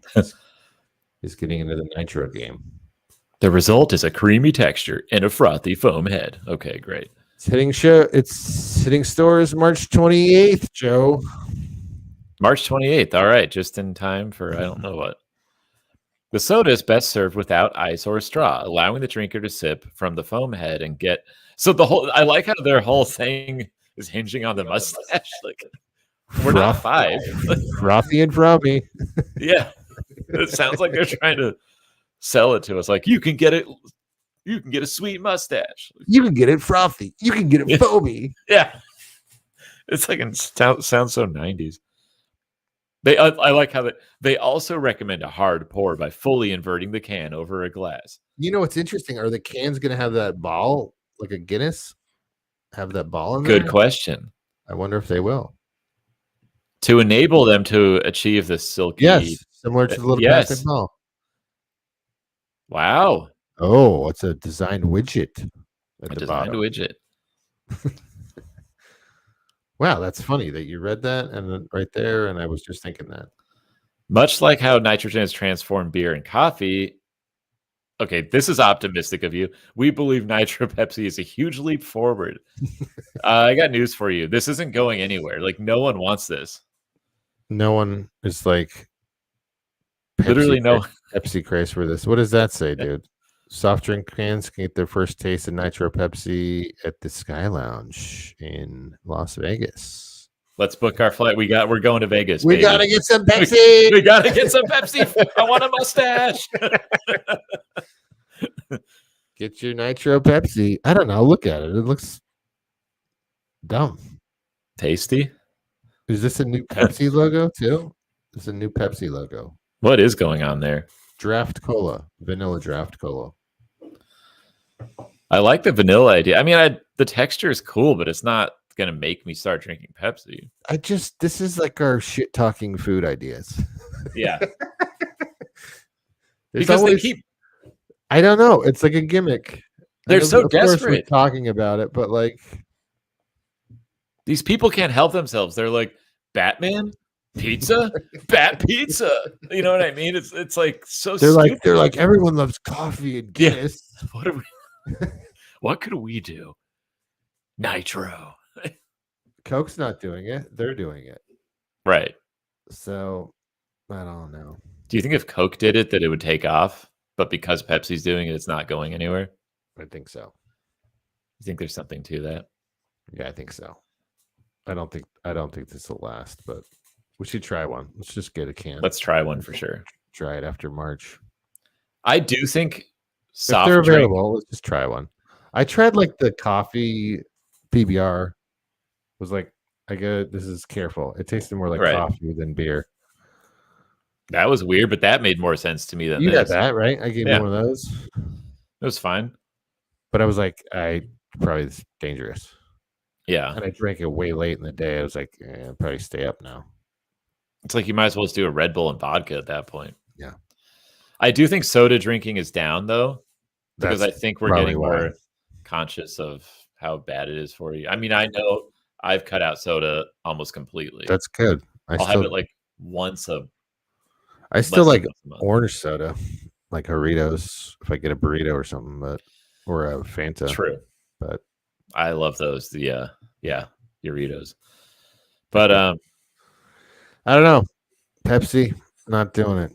is getting into the nitro game. The result is a creamy texture and a frothy foam head. Okay, great. It's hitting stores March 28th, Joe. March 28th. All right, just in time for I don't know what. The soda is best served without ice or straw, allowing the drinker to sip from the foam head and get. So I like how their whole thing is hinging on the mustache. Like we're not five. Frothy and frothy. Yeah, it sounds like they're trying to sell it to us. Like you can get it. You can get a sweet mustache. You can get it frothy. You can get it foamy. Yeah, it's like it sounds so 90s. I like how they also recommend a hard pour by fully inverting the can over a glass. You know what's interesting? Are the cans going to have that ball like a Guinness? Have that ball in there? Good question. I wonder if they will. To enable them to achieve the silky. Yes, similar to the little plastic ball. Wow. Oh, it's a designed widget at A the designed bottom. widget. Wow, that's funny that you read that and then right there, and I was just thinking that. Much like how nitrogen has transformed beer and coffee. Okay, this is optimistic of you. We believe Nitro Pepsi is a huge leap forward. I got news for you. This isn't going anywhere. Like no one wants this. No one is like Literally no. Pepsi craze for this. What does that say, dude? Soft drink cans can get their first taste of Nitro Pepsi at the Sky Lounge in Las Vegas. Let's book our flight. We're going to Vegas. We baby. gotta get some Pepsi. We gotta get some Pepsi. I want a mustache. Get your Nitro Pepsi. I don't know. Look at it. It looks dumb. Tasty. Is this a new Pepsi logo too? It's a new Pepsi logo. What is going on there? Draft cola, vanilla draft cola. I like the vanilla idea. I mean, the texture is cool, but it's not gonna make me start drinking Pepsi. This is like our shit talking food ideas. Yeah, There's because always, they keep. I don't know. It's like a gimmick. They're I know, so of course, we're desperate. talking about it, but like These people can't help themselves. They're like Batman, pizza, Bat pizza. You know what I mean? It's like so. they're stupid. like everyone loves coffee and Yeah. Guinness. What are we? What could we do? Nitro. Coke's not doing it. They're doing it. Right. So I don't know. Do you think if Coke did it, that it would take off? But because Pepsi's doing it, it's not going anywhere. I think so. You think there's something to that? Yeah, I think so. I don't think this will last, but we should try one. Let's just get a can. Let's try one for sure. try it after March. I do think If soft they're drink. available, let's just try one. I tried like the coffee PBR. Was like I go, this is careful. It tasted more like Right. coffee than beer. That was weird, but that made more sense to me than You got this. that, right? I gave Yeah. you one of those. It was fine. But I was like, probably it's dangerous. Yeah. And I drank it way late in the day. I was like, I'll probably stay up now. It's like you might as well just do a Red Bull and vodka at that point. Yeah. I do think soda drinking is down, though, because That's I think we're probably getting why. more conscious of how bad it is for you. I mean, I know I've cut out soda almost completely. That's good. I'll have it like once a I still less like than once a month. orange soda, like Doritos, if I get a burrito or something, or a Fanta. True. But I love those. The Doritos. But I don't know. Pepsi, not doing it.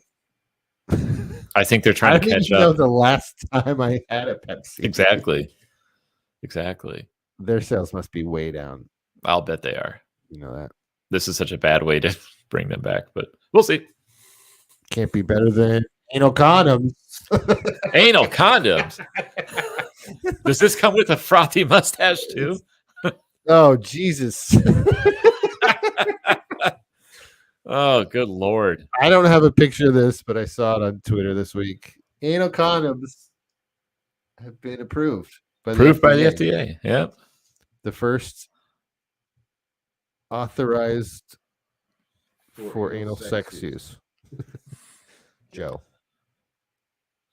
I think they're trying to catch up. The last time I had a Pepsi. Exactly. Their sales must be way down. I'll bet they are. You know that. This is such a bad way to bring them back, but we'll see. Can't be better than anal condoms. Anal condoms. Does this come with a frothy mustache too? Oh, Jesus. Oh, good Lord. I don't have a picture of this, but I saw it on Twitter this week. Anal condoms have been approved. Approved by the FDA. Yep. The first authorized for anal sex use. Joe.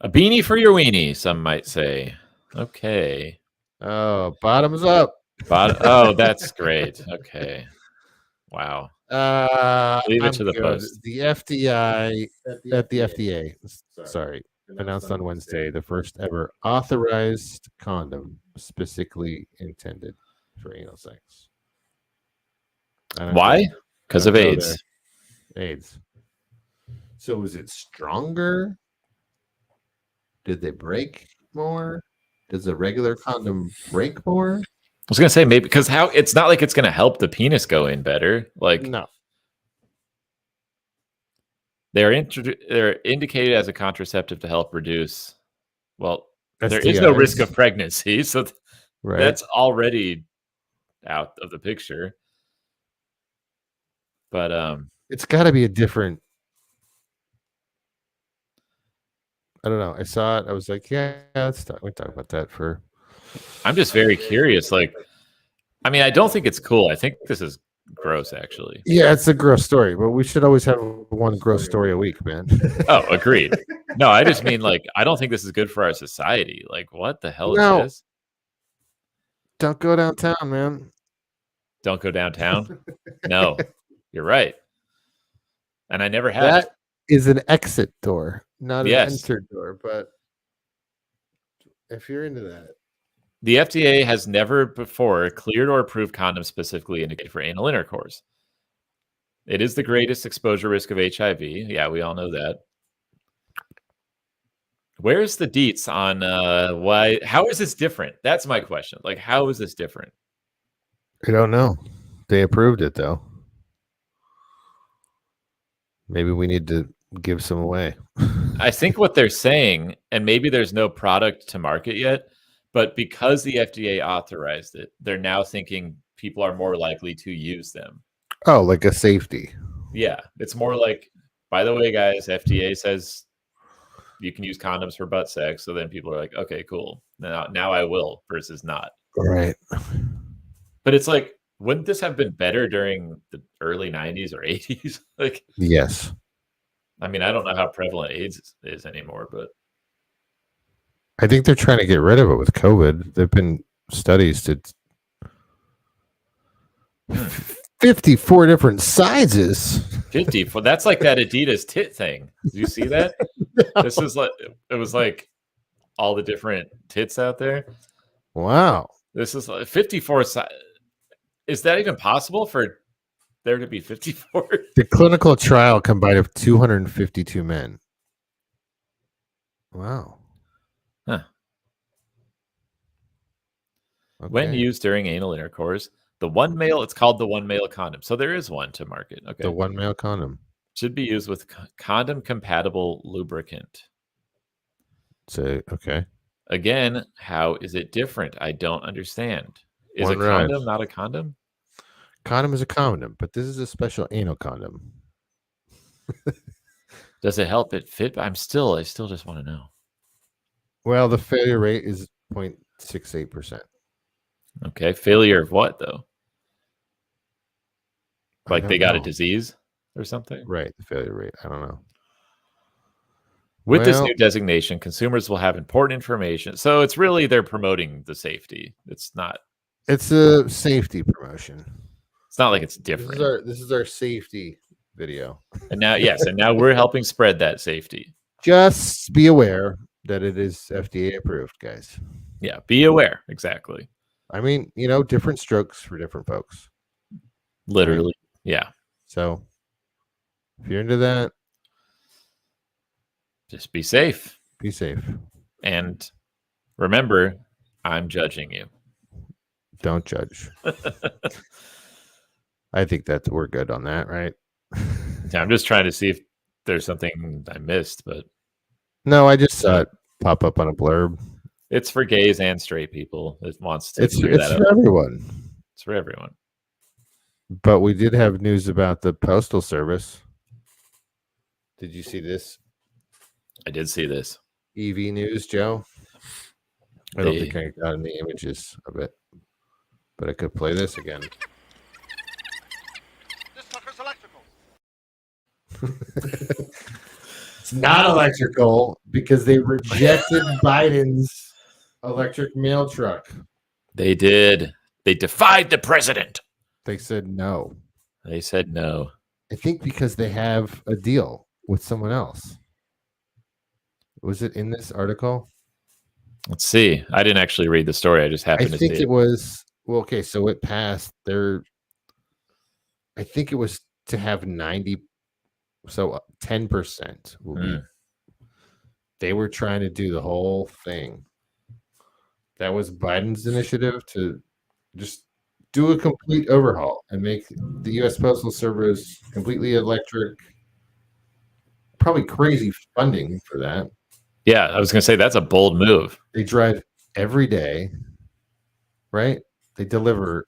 A beanie for your weenie, some might say. Okay. Oh, bottoms up. Oh, that's great. Okay. Wow. Leave it to the good. post. The FDA, sorry, announced on Wednesday the first ever authorized condom specifically intended for anal sex. Why? Because of AIDS. AIDS. So is it stronger? Did they break more? Does a regular condom break more? I was gonna say maybe because it's not like it's gonna help the penis go in better. Like no. They're indicated as a contraceptive to help reduce. Well, there STIs. is no risk of pregnancy, so Right. that's already out of the picture. But it's got to be a different. I don't know. I saw it. I was like, yeah, let's talk. We talk about that for. I'm just very curious. Like, I mean, I don't think it's cool. I think this is gross, actually. Yeah, it's a gross story, but we should always have one gross story a week, man. Oh, agreed. No, I just mean like I don't think this is good for our society. Like, what the hell is this? Don't go downtown, man. Don't go downtown. No, you're right. And I never have. That is an exit door, not an enter door. But if you're into that. The FDA has never before cleared or approved condoms specifically indicated for anal intercourse. It is the greatest exposure risk of HIV. Yeah, we all know that. Where's the deets on why? How is this different? That's my question. Like, how is this different? I don't know. They approved it, though. Maybe we need to give some away. I think what they're saying, and maybe there's no product to market yet, but because the FDA authorized it, they're now thinking people are more likely to use them. Oh, like a safety. Yeah. It's more like, by the way, guys, FDA says you can use condoms for butt sex. So then people are like, okay, cool. Now I will versus not. Right. But it's like, wouldn't this have been better during the early 90s or 80s? Like, yes. I mean, I don't know how prevalent AIDS is anymore, but I think they're trying to get rid of it with COVID. There've been studies to 54 different sizes. 54. That's like that Adidas tit thing. Did you see that? No. This is like it was like all the different tits out there. Wow. This is like 54. Is that even possible for there to be 54? The clinical trial combined of 252 men. Wow. Huh. Okay. When used during anal intercourse, it's called the one male condom. So there is one to market. Okay. The one male condom should be used with condom compatible lubricant. So, okay. Again, how is it different? I don't understand. Is One a condom not a condom? Condom is a condom, but this is a special anal condom. Does it help it fit? I still just want to know. Well, the failure rate is 0.68%. Okay, failure of what though? I Like they don't got a know. disease or something? Right, the failure rate. I don't know. With this Well- new designation, consumers will have important information. So it's really they're promoting the safety. It's not It's a safety promotion. It's not like it's different. This is our safety video. And now, yes, and now we're helping spread that safety. Just be aware that it is FDA approved, guys. Yeah, be aware. Exactly. I mean, different strokes for different folks. Literally. Yeah. So if you're into that, just be safe. Be safe. And remember, I'm judging you. Don't judge. I think that we're good on that, right? I'm just trying to see if there's something I missed, but no, I just saw it pop up on a blurb. It's for gays and straight people. It wants to. It's for everyone. It's for everyone. But we did have news about the Postal Service. Did you see this? I did see this. EV news, Joe. I don't think I got any images of it, but I could play this again. This sucker's electrical. It's not electrical because they rejected Biden's electric mail truck. They did. They defied the president. They said no. They said no. I think because they have a deal with someone else. Was it in this article? Let's see. I didn't actually read the story. I just happened to see it. I think it was, well, okay, so it passed their, I think it was to have 90, so 10% will be. They were trying to do the whole thing. That was Biden's initiative to just do a complete overhaul and make the U.S. Postal Service completely electric. Probably crazy funding for that. Yeah, I was going to say that's a bold move. They drive every day, right? They deliver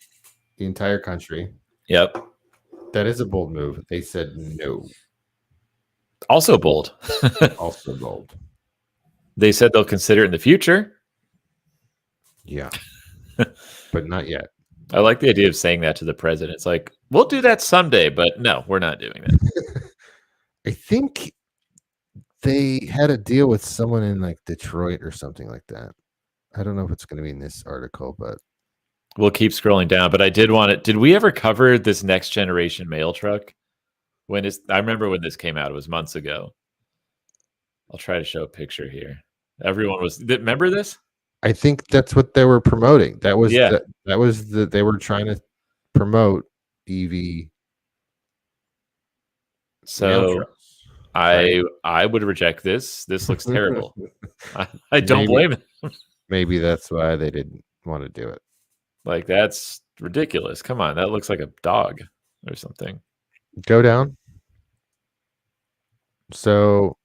the entire country. Yep. That is a bold move. They said no. Also bold. Also bold. They said they'll consider it in the future. Yeah. But not yet. I like the idea of saying that to the president. It's like, we'll do that someday, but no, we're not doing that. I think they had a deal with someone in like Detroit or something like that. I don't know if it's going to be in this article, but we'll keep scrolling down. But I did want it. Did we ever cover this next generation mail truck? I remember when this came out. It was months ago. I'll try to show a picture here. Everyone remember this? I think that's what they were promoting. That was they were trying to promote EV. So I would reject this. This looks terrible. I don't blame it. Maybe that's why they didn't want to do it. Like, that's ridiculous. Come on, that looks like a dog or something. Go down. So,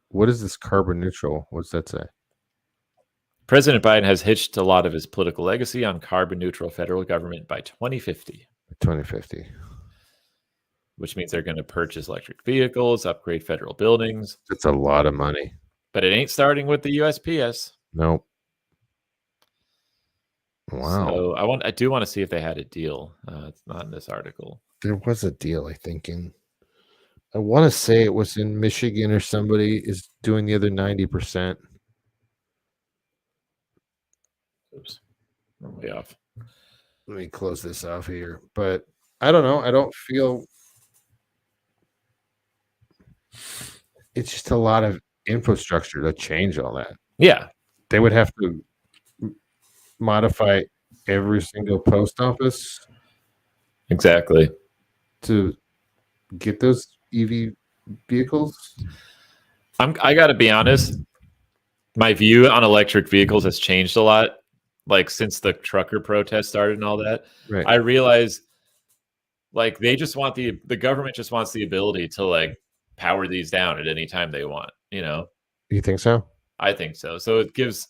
what is this carbon neutral? What's that say? President Biden has hitched a lot of his political legacy on carbon neutral federal government by 2050. 2050. Which means they're going to purchase electric vehicles, upgrade federal buildings. That's a lot of money. But it ain't starting with the USPS. Nope. Wow. So I do want to see if they had a deal. It's not in this article. There was a deal, I think, I want to say it was in Michigan or somebody is doing the other 90%. Oops. I'm way off. Let me close this off here. But I don't know. I don't feel it's just a lot of infrastructure to change all that. Yeah. They would have to modify every single post office. Exactly. To get those EV vehicles. I got to be honest. My view on electric vehicles has changed a lot. Like since the trucker protest started and all that, right. I realize like they just want the government just wants the ability to like power these down at any time they want, you know? You think so? I think so. So it gives,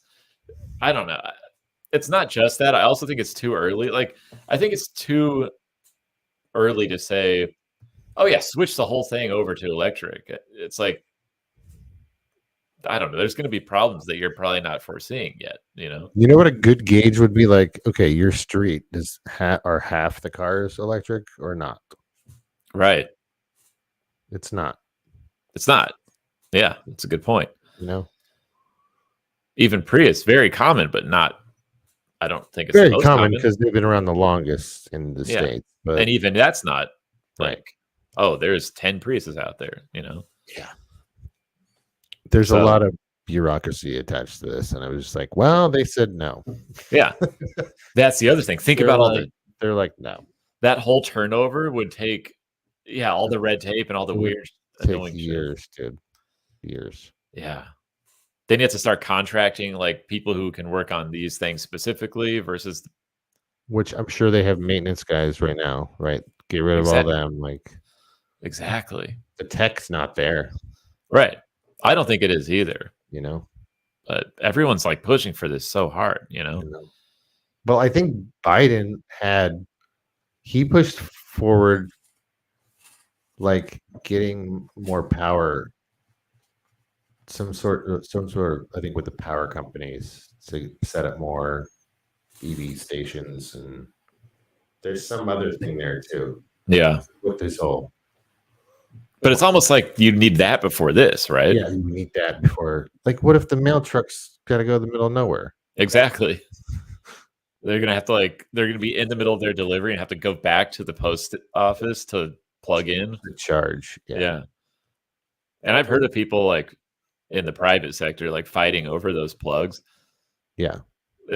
I don't know. it's not just that. I also think it's too early. Like, I think it's too early to say, oh yeah, switch the whole thing over to electric. It's like, I don't know. There's going to be problems that you're probably not foreseeing yet. You know what a good gauge would be? Like, okay, your street are half the cars electric or not? Right. It's not. It's not. Yeah, that's a good point. You know, even Prius, very common, but not. I don't think it's very the most common because they've been around the longest in the States. But and even that's not right. like, oh, there's 10 Priuses out there. You know. Yeah. There's a lot of bureaucracy attached to this, and I was just like, well, they said no. Yeah, that's the other thing. Think about all they're like, no. That whole turnover would take, all the red tape and all the weird, annoying years, dude. Years. Yeah. Then you have to start contracting like people who can work on these things specifically versus, which I'm sure they have maintenance guys right now, right? Get rid of all them, like exactly. The tech's not there, right? I don't think it is either. You know, but everyone's like pushing for this so hard. You know. Well, I think Biden he pushed forward, like getting more power. Some sort of, I think, with the power companies to set up more EV stations, and there's some other thing there too. Yeah, with this whole. But it's almost like you need that before this, right? Yeah, you need that before. Like, what if the mail truck's got to go to the middle of nowhere? Exactly. They're gonna have to they're gonna be in the middle of their delivery and have to go back to the post office to plug in. The charge. Yeah. And I've heard of people like in the private sector like fighting over those plugs. Yeah.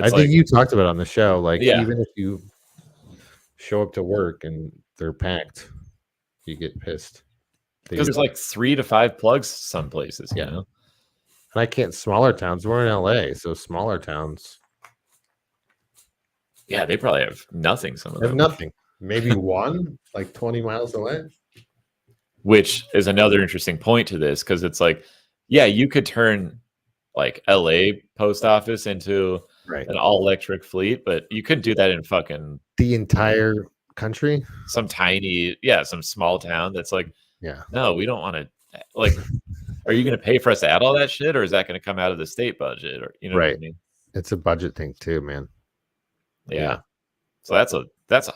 I think you talked about it on the show. Like, even if you show up to work and they're packed, you get pissed. Because there's like 3 to 5 plugs some places, you know. And I can't. Smaller towns. We're in LA, so smaller towns. Yeah, they probably have nothing. Some of them have nothing. Maybe one, like 20 miles away. Which is another interesting point to this, because it's like, yeah, you could turn like LA post office into an all electric fleet, but you couldn't do that in fucking the entire country. Some tiny, some small town that's like, yeah, no, we don't want to. Like, are you going to pay for us to add all that shit, or is that going to come out of the state budget? Or what I mean? It's a budget thing too, man. Yeah. So that's a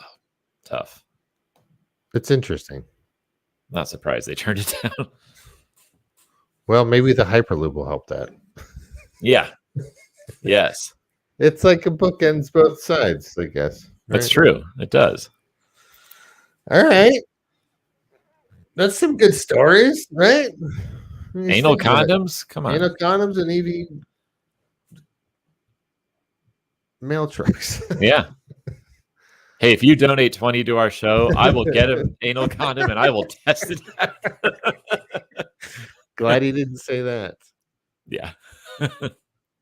tough. It's interesting. Not surprised they turned it down. Well, maybe the Hyperloop will help that. Yeah. Yes. It's like a book ends both sides, I guess. Right? That's true. It does. All right. That's some good stories, right? Anal condoms? Come on. Anal condoms and EV mail trucks. Yeah. Hey, if you donate 20 to our show, I will get an anal condom and I will test it out. Glad he didn't say that. Yeah.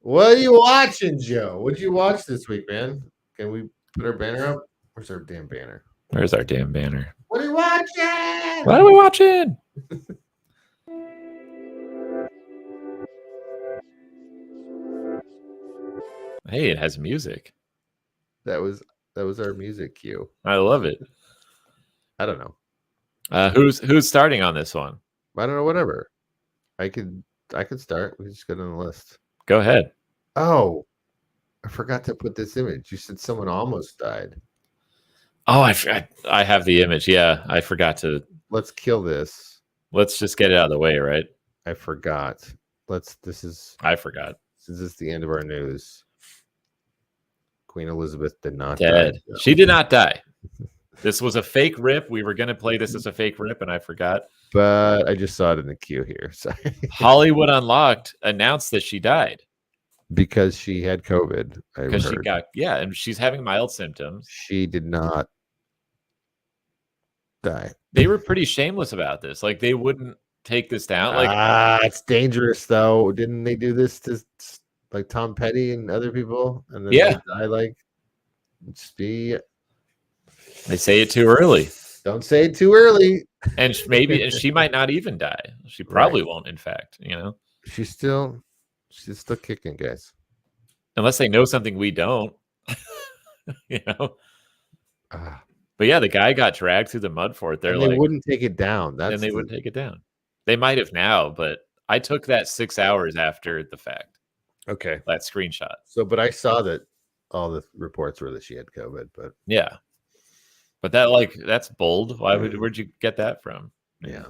What are you watching, Joe? What'd you watch this week, man? Can we put our banner up? Where's our damn banner? Where's our damn banner? What are you watching? What are we watching? Hey, it has music. That was our music cue. I love it. I don't know. Who's starting on this one? I don't know. Whatever. I could start. We just get on the list. Go ahead. Oh, I forgot to put this image. You said someone almost died. Oh, I have the image. Yeah, I forgot to. Let's kill this. Let's just get it out of the way, right? I forgot. I forgot. This is the end of our news. Queen Elizabeth did not die. No. She did not die. This was a fake rip. We were going to play this as a fake rip, and I forgot. But I just saw it in the queue here. Sorry. Hollywood Unlocked announced that she died. Because she had COVID. Because she got, and she's having mild symptoms. She did not die. They were pretty shameless about this. Like, they wouldn't take this down. Like, it's dangerous, though. Didn't they do this to like Tom Petty and other people? And then they die, like, they say it too early. Don't say it too early. And she might not even die. She probably won't, in fact, She's still kicking, guys. Unless they know something we don't. You know. Ah. But yeah, the guy got dragged through the mud for it. They're And they like, wouldn't take it down. and they wouldn't take it down. They might have now, but I took that 6 hours after the fact. Okay. That screenshot. So, but I saw that all the reports were that she had COVID, but Yeah. But that's bold. Where'd you get that from? yeah.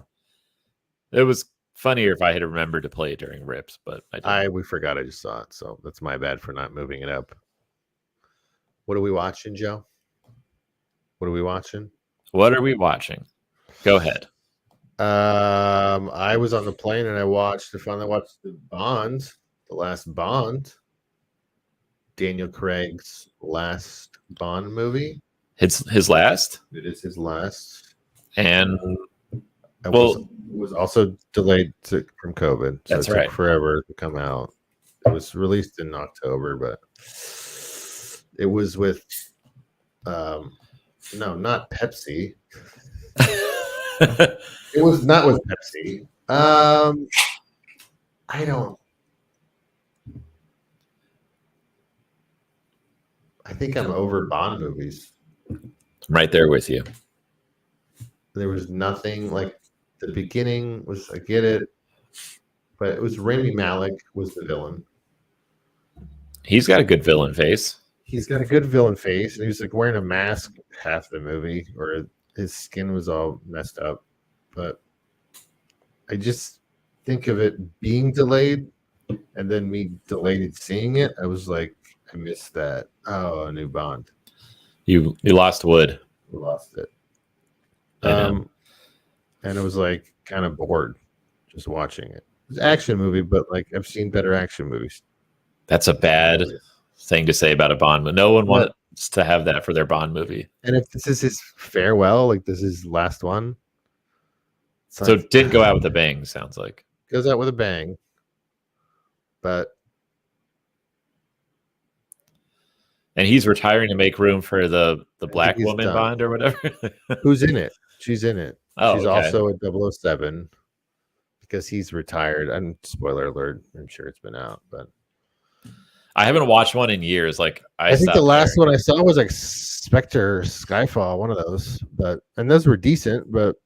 It was funnier if I had remembered to play it during rips, but I didn't. We forgot I just saw it, so that's my bad for not moving it up. What are we watching, Joe? What are we watching? What are we watching? Go ahead. I was on the plane and I finally watched the last Bond. Daniel Craig's last Bond movie. His last? It is his last. And it was also delayed from COVID. So that's it took right. forever to come out. It was released in October, but it was with no, not Pepsi. It was not with Pepsi. I think I'm over Bond movies. I'm right there with you. There was nothing like the beginning was, I get it, but it was Rami Malek was the villain. He's got a good villain face. He's got a good villain face, and he was like wearing a mask half the movie, or his skin was all messed up. But I just think of it being delayed, and then me delayed seeing it. I was like, I missed that. Oh, a new Bond. You lost Wood. We lost it. And it was like kind of bored just watching it. It's an action movie, but like I've seen better action movies. That's a bad thing to say about a Bond movie. No one wants to have that for their Bond movie. And if this is his farewell, like this is his last one. So it didn't go out with a bang, sounds like. Goes out with a bang. But and he's retiring to make room for the black woman done. Bond or whatever. Who's in it? She's in it. Oh, she's okay. also a 007 because he's retired. And spoiler alert, I'm sure it's been out, but I haven't watched one in years. Like I think the last one I saw was like Spectre, Skyfall, one of those. And those were decent, but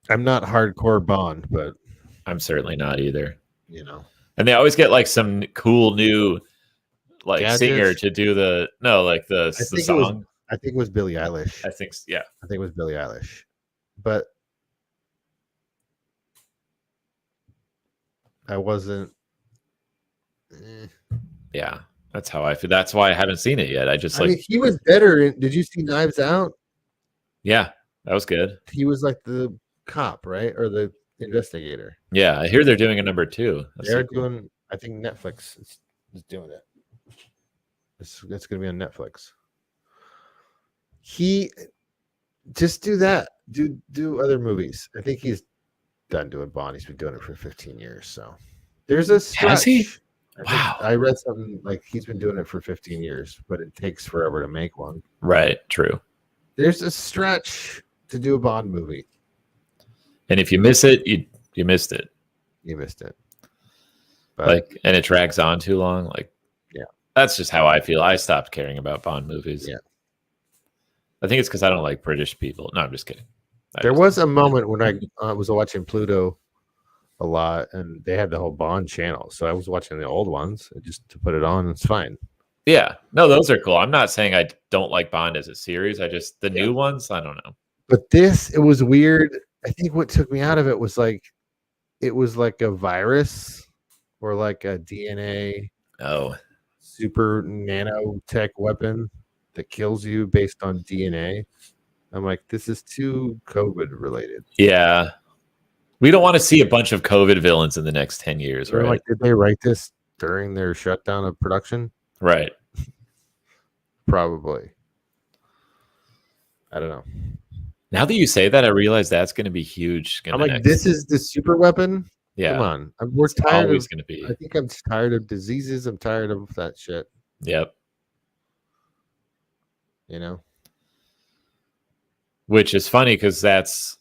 I'm not hardcore Bond, but I'm certainly not either. You know. And they always get like some cool new like Gadgets? singer to do the song. I think it was Billie Eilish. I think yeah. I think it was Billie Eilish. But I wasn't Yeah, that's how I feel. That's why I haven't seen it yet. I mean, he was better did you see Knives Out? Yeah, that was good. He was like the cop, right? Or the investigator. Yeah, I hear they're doing a number 2. They're doing, I think Netflix is doing it. That's going to be on Netflix. He just do that. Do other movies. I think he's done doing Bond. He's been doing it for 15 years. So there's a stretch. Has he? Wow. I read something like he's been doing it for 15 years, but it takes forever to make one. Right. True. There's a stretch to do a Bond movie. And if you miss it, you missed it. You missed it. But, and it drags on too long. Like, yeah, that's just how I feel. I stopped caring about Bond movies. Yeah. I think it's because I don't like British people. No, I'm just kidding. There was a moment when I was watching Pluto a lot, and they had the whole Bond channel. So I was watching the old ones just to put it on. It's fine. Yeah. No, those are cool. I'm not saying I don't like Bond as a series. The new ones, I don't know. But it was weird. I think what took me out of it was like a virus or like a DNA super nanotech weapon that kills you based on DNA. I'm like, this is too COVID related. Yeah. We don't want to see a bunch of COVID villains in the next 10 years, right? Like, did they write this during their shutdown of production? Right. Probably. I don't know. Now that you say that, I realize that's going to be huge. I'm like, this is the super weapon? Yeah. Come on. We're tired always of going to be. I think I'm tired of diseases. I'm tired of that shit. Yep. You know? Which is funny because that's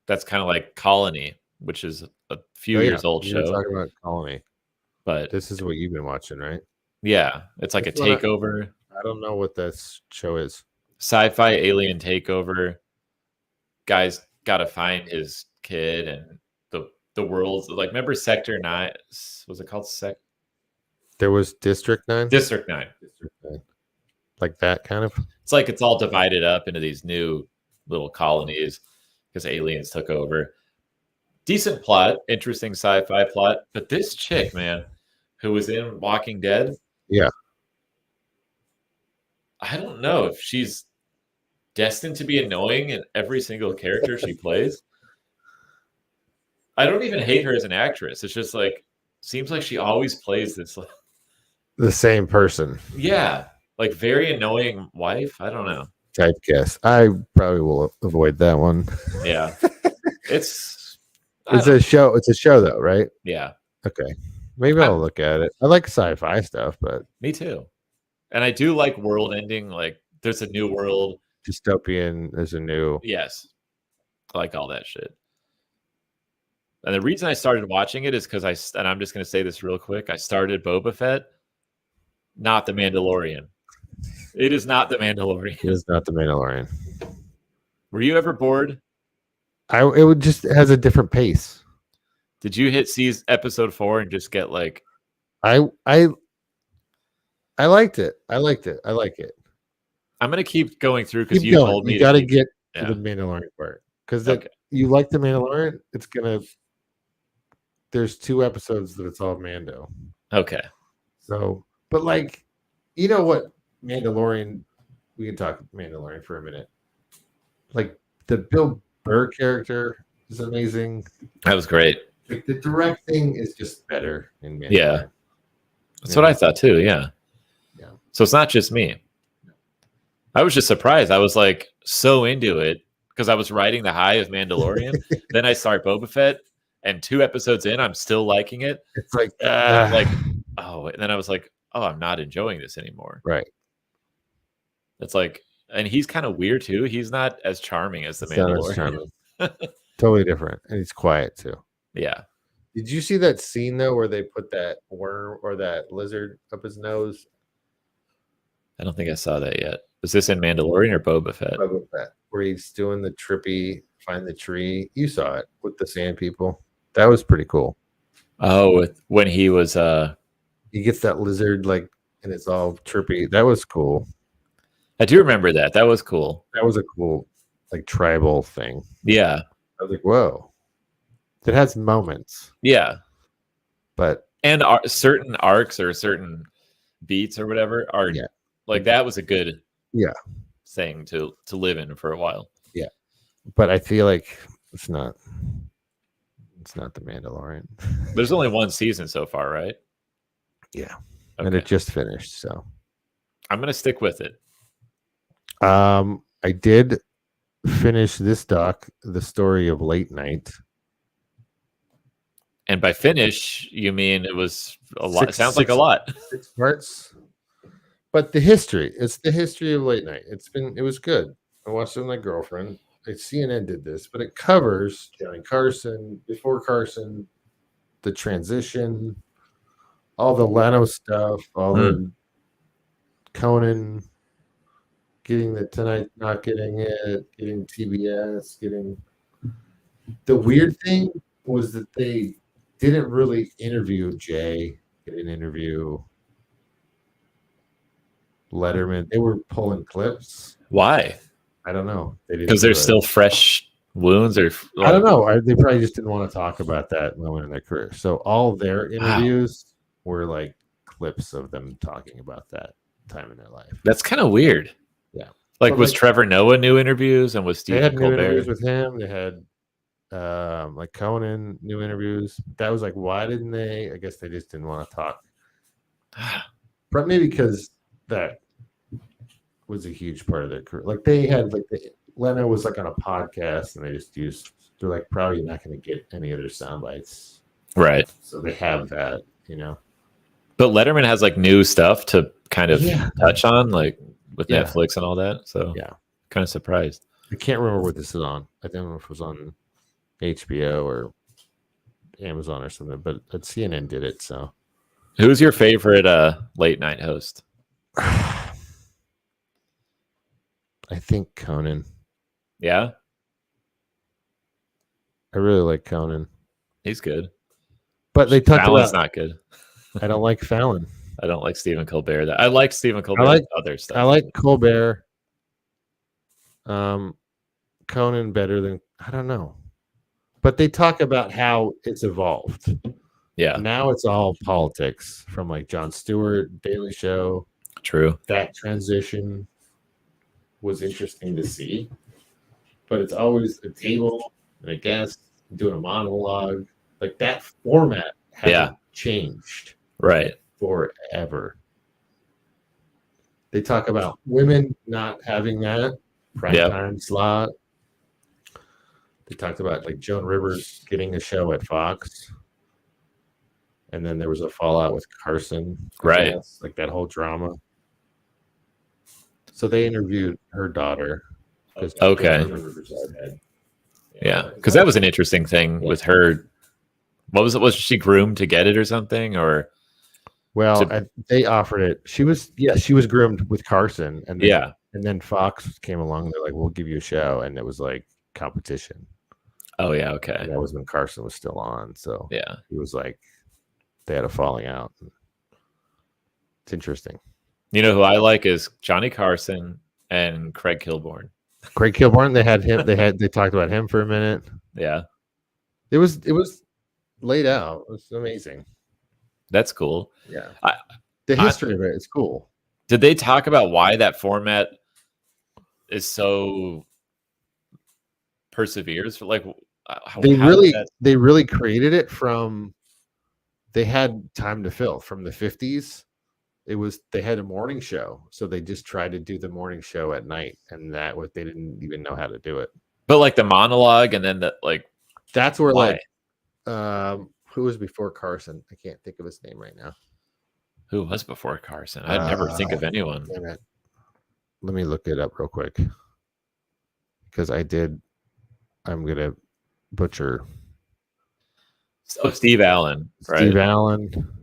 kind of like Colony, which is a few years old show. Talking about Colony. But This is what you've been watching, right? yeah, it's like That's a what takeover, I don't know what this show is. sci-fi alien takeover. Guy's got to find his kid, and the world's like, remember Sector 9? Was it called There was District 9? District 9? District 9. Like that kind of? It's like it's all divided up into these new little colonies because aliens took over. Decent plot, interesting sci-fi plot. But this chick, man, who was in Walking Dead. Yeah. I don't know if she's destined to be annoying in every single character she plays. I don't even hate her as an actress. It's just like, seems like she always plays this. The same person. Yeah. Like very annoying wife. I don't know. Type guess. I probably will avoid that one. Yeah. It's a show. It's a show though, right? Yeah. Okay. Maybe I'll look at it. I like sci-fi stuff, but me too. And I do like world ending. Like there's a new world. Dystopian. There's a new. Yes. I like all that shit. And the reason I started watching it is because and I'm just going to say this real quick. I started Boba Fett, not The Mandalorian. It is not The Mandalorian. It is not The Mandalorian. Were you ever bored? It has a different pace. Did you hit episode 4 and just get like? I liked it. I like it. I'm gonna keep going through because you going. told me you got to get yeah. to the Mandalorian part because Okay. You like the Mandalorian. It's gonna. There's 2 episodes that it's all Mando. Okay. So, but like, you know what, Mandalorian. We can talk Mandalorian for a minute. Like the Bill Burr character is amazing. That was great. Like the directing is just better in Mandalorian. Yeah. That's what I thought too. Yeah. Yeah. So it's not just me. I was just surprised. I was like so into it because I was riding the high of Mandalorian. Then I start Boba Fett, and 2 episodes in, I'm still liking it. It's like, oh, and then I was like, oh, I'm not enjoying this anymore. Right. It's like, and he's kind of weird too. He's not as charming as the Mandalorian. Totally different, and he's quiet too. Yeah. Did you see that scene though where they put that worm or that lizard up his nose? I don't think I saw that yet. Was this in Mandalorian or Boba Fett? Boba Fett, where he's doing the trippy find the tree. You saw it with the sand people. That was pretty cool. Oh, when he was he gets that lizard like, and it's all trippy. That was cool. I do remember that. That was cool. That was a cool like tribal thing. Yeah. I was like, whoa. It has moments. Yeah. But certain arcs or certain beats or whatever are like that was a good thing to live in for a while. Yeah. But I feel like it's not the Mandalorian. There's only 1 season so far, right? Yeah. Okay. And it just finished, so I'm gonna stick with it. I did finish this doc, The Story of Late Night. And by finish, you mean it was a lot. It sounds like a lot. 6 parts. But it's the history of late night. It was good. I watched it with my girlfriend. CNN did this, but it covers Johnny Carson, before Carson, the transition, all the Leno stuff, all the Conan, getting the Tonight, not getting it, getting TBS, getting. The weird thing was that they didn't really interview Jay. They didn't interview Letterman. They were pulling clips. Why? I don't know. Because there's still fresh wounds, or I don't know. They probably just didn't want to talk about that moment in their career. So all their interviews were like clips of them talking about that time in their life. That's kind of weird. Yeah. Like, was Trevor Noah new interviews, and was Stephen Colbert? New interviews with him. They had like Conan new interviews. That was like, why didn't they? I guess they just didn't want to talk. Maybe because that was a huge part of their career. Like they had Leno was like on a podcast, and they just they're like probably not going to get any other sound bites. Right. So they have that, But Letterman has like new stuff to kind of touch on, like with Netflix and all that. So kind of surprised. I can't remember what this is on. I don't know if it was on HBO or Amazon or something, but CNN did it. So Who's your favorite late night host? I think Conan. Yeah, I really like Conan. he's good. But they talked Fallon's about not good. I don't like Fallon. I don't like Stephen Colbert. I like Stephen Colbert. like- other stuff. I like Colbert. Conan better than I don't know. But they talk about how it's evolved. Yeah, Now it's all politics from like Jon Stewart, Daily Show. true. That transition was interesting to see. But it's always a table and a guest doing a monologue. Like that format hasn't changed Right. forever. They talk about women not having that prime time slot. They talked about like Joan Rivers getting a show at Fox. And then there was a fallout with Carson. Right. Like that whole drama. So they interviewed her daughter. Okay. Yeah, because that was an interesting thing with her. What was it? Was she groomed to get it or something? Or they offered it. She was groomed with Carson, and then, and then Fox came along. They're like, "We'll give you a show," and it was like competition. Oh yeah, okay. And that was when Carson was still on. So yeah, it was like they had a falling out. It's interesting. You know who I like is Johnny Carson and Craig Kilborn. Craig Kilborn. They had him. They talked about him for a minute. Yeah, it was laid out. It was amazing. That's cool. Yeah, the history of it is cool. Did they talk about why that format is so perseveres? Like they really created it from. They had time to fill from the 50s. They had a morning show, so they just tried to do the morning show at night, and they didn't even know how to do it. But like the monologue, and then that's where why? Who was before Carson? I can't think of his name right now. Who was before Carson? I'd never think of anyone. Let me look it up real quick because I'm gonna butcher. Oh, Steve Allen, right? Steve Allen.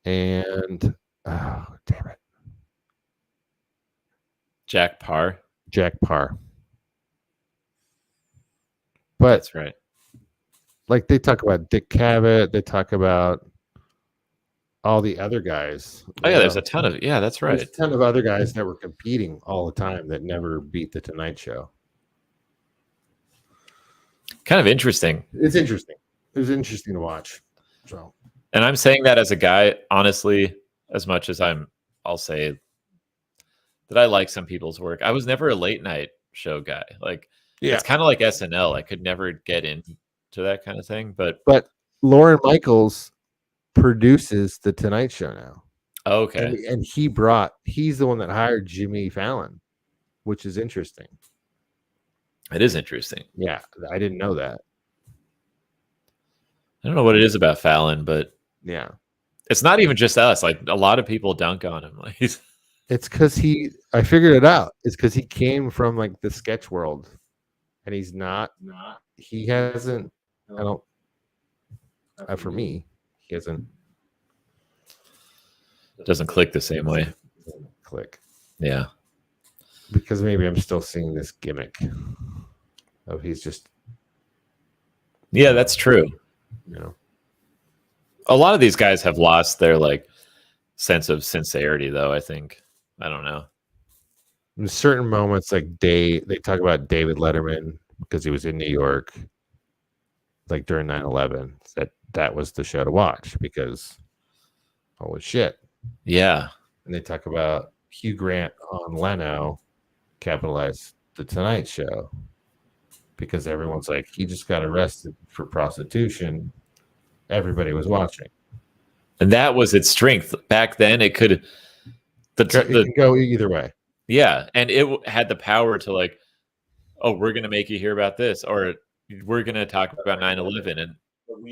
And damn it, Jack Parr. But that's right. Like they talk about Dick Cavett, they talk about all the other guys. Oh yeah, there's a ton of that's right. There's a ton of other guys that were competing all the time that never beat the Tonight Show. Kind of interesting. It's interesting. It was interesting to watch. So. And I'm saying that as a guy, honestly, as much as I'll say that I like some people's work. I was never a late night show guy. Like, it's kind of like SNL. I could never get into that kind of thing. But Lauren Michaels produces the Tonight Show now. Okay. And he's the one that hired Jimmy Fallon, which is interesting. It is interesting. Yeah, I didn't know that. I don't know what it is about Fallon, but yeah, it's not even just us. Like a lot of people dunk on him. Like it's because I figured it out. It's because he came from like the sketch world, and he hasn't. I don't. For me, he hasn't. Doesn't click the same way. Click. Yeah. Because maybe I'm still seeing this gimmick of he's just. Yeah, that's true. You know, a lot of these guys have lost their sense of sincerity, though. I think I don't know. In certain moments, like they talk about David Letterman because he was in New York, like during 9/11. That was the show to watch because holy shit. Yeah, and they talk about Hugh Grant on Leno capitalized the Tonight Show because everyone's like he just got arrested for prostitution. Everybody was watching, and that was its strength back then. It could it can go either way. Yeah, and it had the power to we're going to make you hear about this, or we're going to talk about 9/11,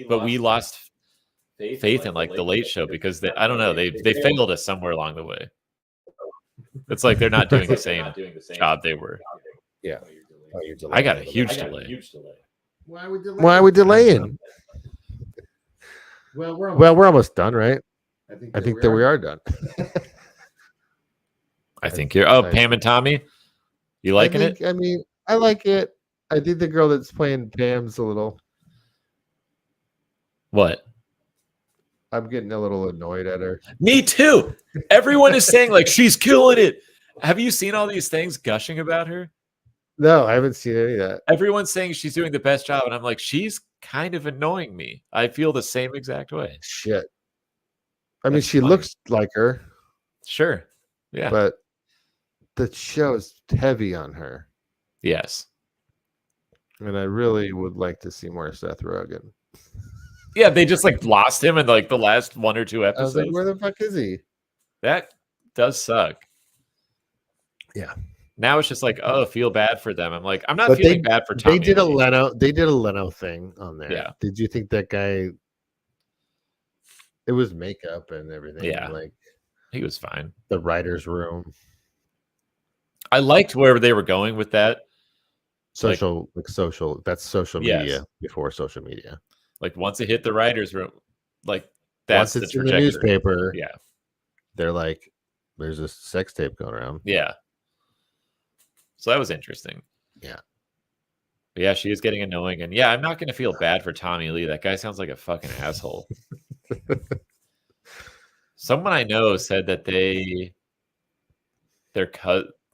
but we lost faith in the Late Show because I don't know, they failed us somewhere along the way. It's like they're not doing the same job they were. Yeah, I got a huge delay. Why are we delaying? Well, we're almost done, right? I think that we are done. I think you're. Oh, Pam and Tommy, you liking it? I mean, I like it. I think the girl that's playing Pam's a little. What? I'm getting a little annoyed at her. Me too. Everyone is saying like she's killing it. Have you seen all these things gushing about her? No, I haven't seen any of that. Everyone's saying she's doing the best job, and I'm like, she's kind of annoying me. I feel the same exact way. Shit. I mean, That's she funny. looks like her, Sure. Yeah. but the show is heavy on her. Yes. And I really would like to see more Seth Rogen. Yeah, they just like lost him in like the last 1 or 2 I was episodes. like, where the fuck is he? That does suck. Yeah. Now it's just like, oh, feel bad for them. I'm like, I'm not feeling bad for Tommy. They did a Leno thing on there. Yeah. Did you think that guy? It was makeup and everything. Yeah. Like He was fine. the writer's room. I liked where they were going with that. Social. That's social media Yes. before social media. Like once it hit the writer's room, like that's Once it's the in the trajectory. newspaper, Yeah. they're like, there's a sex tape going around. Yeah. So that was interesting. Yeah. But yeah, she is getting annoying. And yeah, I'm not going to feel bad for Tommy Lee. That guy sounds like a fucking asshole. Someone I know said that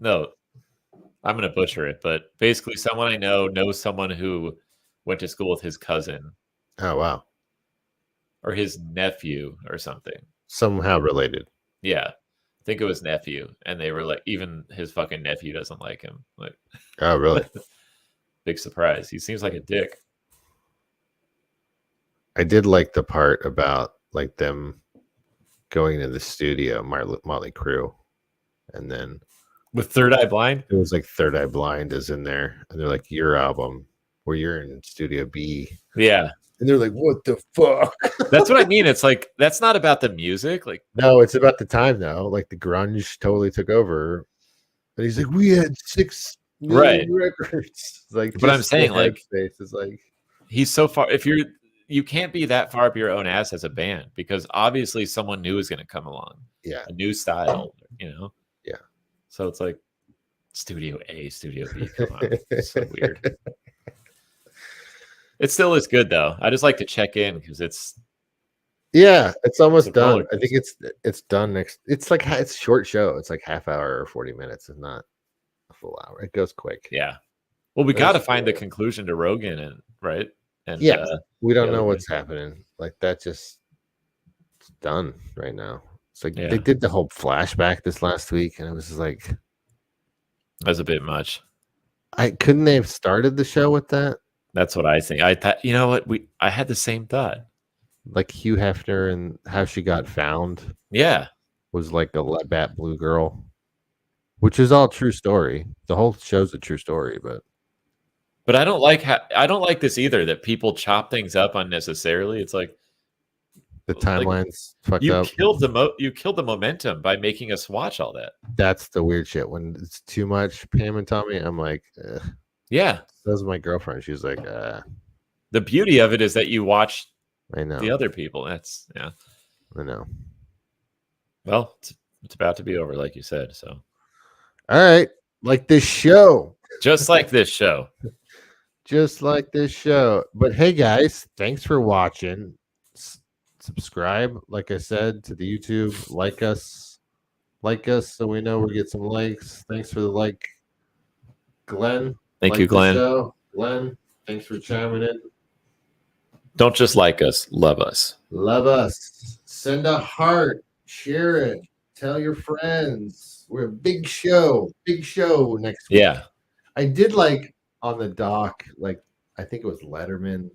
no, I'm going to butcher it, but basically someone I know knows someone who went to school with his cousin Oh wow. or his nephew or something. Somehow related. Yeah. I think it was nephew. And they were like, even his fucking nephew doesn't like him. Like, Oh really? big surprise. He seems like a dick. I did like the part about like them going to the studio, Motley Crue, and then With Third Eye Blind? it was like Third Eye Blind is in there, and they're like, your album, where you're in Studio B, Yeah. and they're like, what the fuck? That's what I mean. It's like, that's not about the music. Like, No, it's about the time though. Like the grunge totally took over, and he's like, we had 6 Right. million records. It's like, But I'm just saying, the like, headspace is like, he's so far. You can't be that far up your own ass as a band because obviously someone new is going to come along. yeah, A new style, you know? Yeah. So it's like Studio A, Studio B. Come on. It's so weird. It still is good though. I just like to check in because it's yeah, it's almost It's a roller done. I think it's done next. It's like it's a short show. It's like half hour or 40 minutes. It's not a full hour. It goes quick. yeah. Well, we That's got to find the cool. conclusion to Rogan and right. And Yeah. We don't the know other what's happening. Like that just it's done right now. It's like Yeah. they did the whole flashback this last week, and it was just like that's a bit much. couldn't they have started the show with that? That's what I think. I thought, you know what? I had the same thought. Like Hugh Hefner and how she got found Yeah. was like a Bat Blue girl, which is all true story. The whole show's a true story, but I don't like this either that people chop things up unnecessarily. It's like the Like, timeline's fucked you up. killed the momentum by making us watch all that. That's the weird shit. When it's too much Pam and Tommy, I'm like, ugh. Yeah. That was my girlfriend. She was like, The beauty of it is that you watch I know. the other people. That's yeah. I know. Well, it's about to be over, like you said. So All right. Like this show. just like this show. Just like this show. But hey, guys, thanks for watching. Subscribe, like I said, to the YouTube. Like us so we know we get some likes. Thanks for the like, Glenn. Thank like you, the Glenn. show. Glenn, thanks for chiming in. Don't just like us, love us. Love us. Send a heart. Share it. Tell your friends. We're a big show. Big show next week. Yeah. I did like on the doc, like I think it was Letterman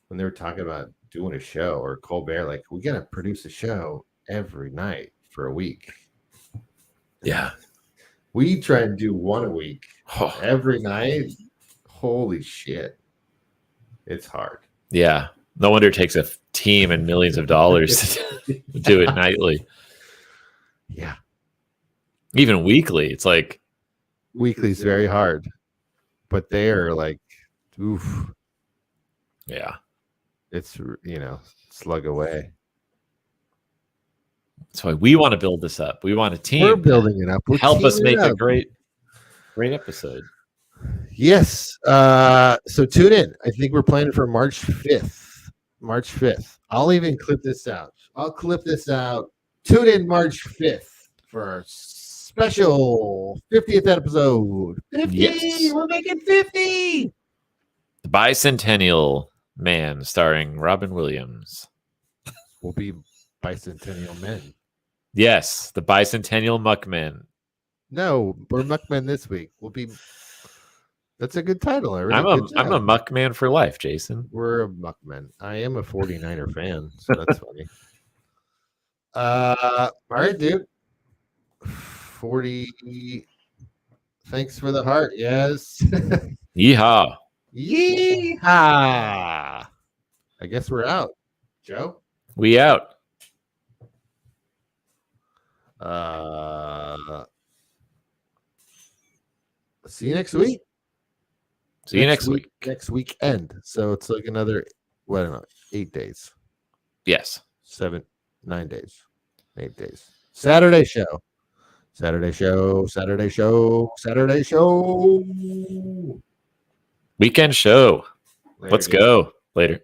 when they were talking about doing a show, or Colbert, like we gotta produce a show every night for a week. Yeah. We try and do one a week Oh, every night. Holy shit. It's hard. yeah. No wonder it takes a team and millions of dollars to do it nightly. Yeah. Even weekly. It's like Weekly's very hard. But they are like, oof. yeah. It's slug away. That's why we want to build this up. We want a team. We're building it up. We're help us teaming make a up. great episode. Yes. So tune in. I think we're planning for March 5th. March 5th. I'll even clip this out. I'll clip this out. Tune in March 5th for our special 50th episode. 50! Yes. We're making 50! The Bicentennial Man, starring Robin Williams. We'll be bicentennial men. Yes, the Bicentennial Muckmen. No, we're Muckmen this week. We'll be. That's a good title. I'm a Muckman for life, Jason. We're a Muckmen. I am a 49er fan, so that's funny. All right, dude. 40. Thanks for the heart. Yes. Yeehaw. Yeehaw. I guess we're out. Joe? We out. See you next week. See you next week. Next weekend. So it's like another, 8 days. Yes. 9 days. 8 days. Saturday show. Weekend show. Later, Let's dude. go. Later.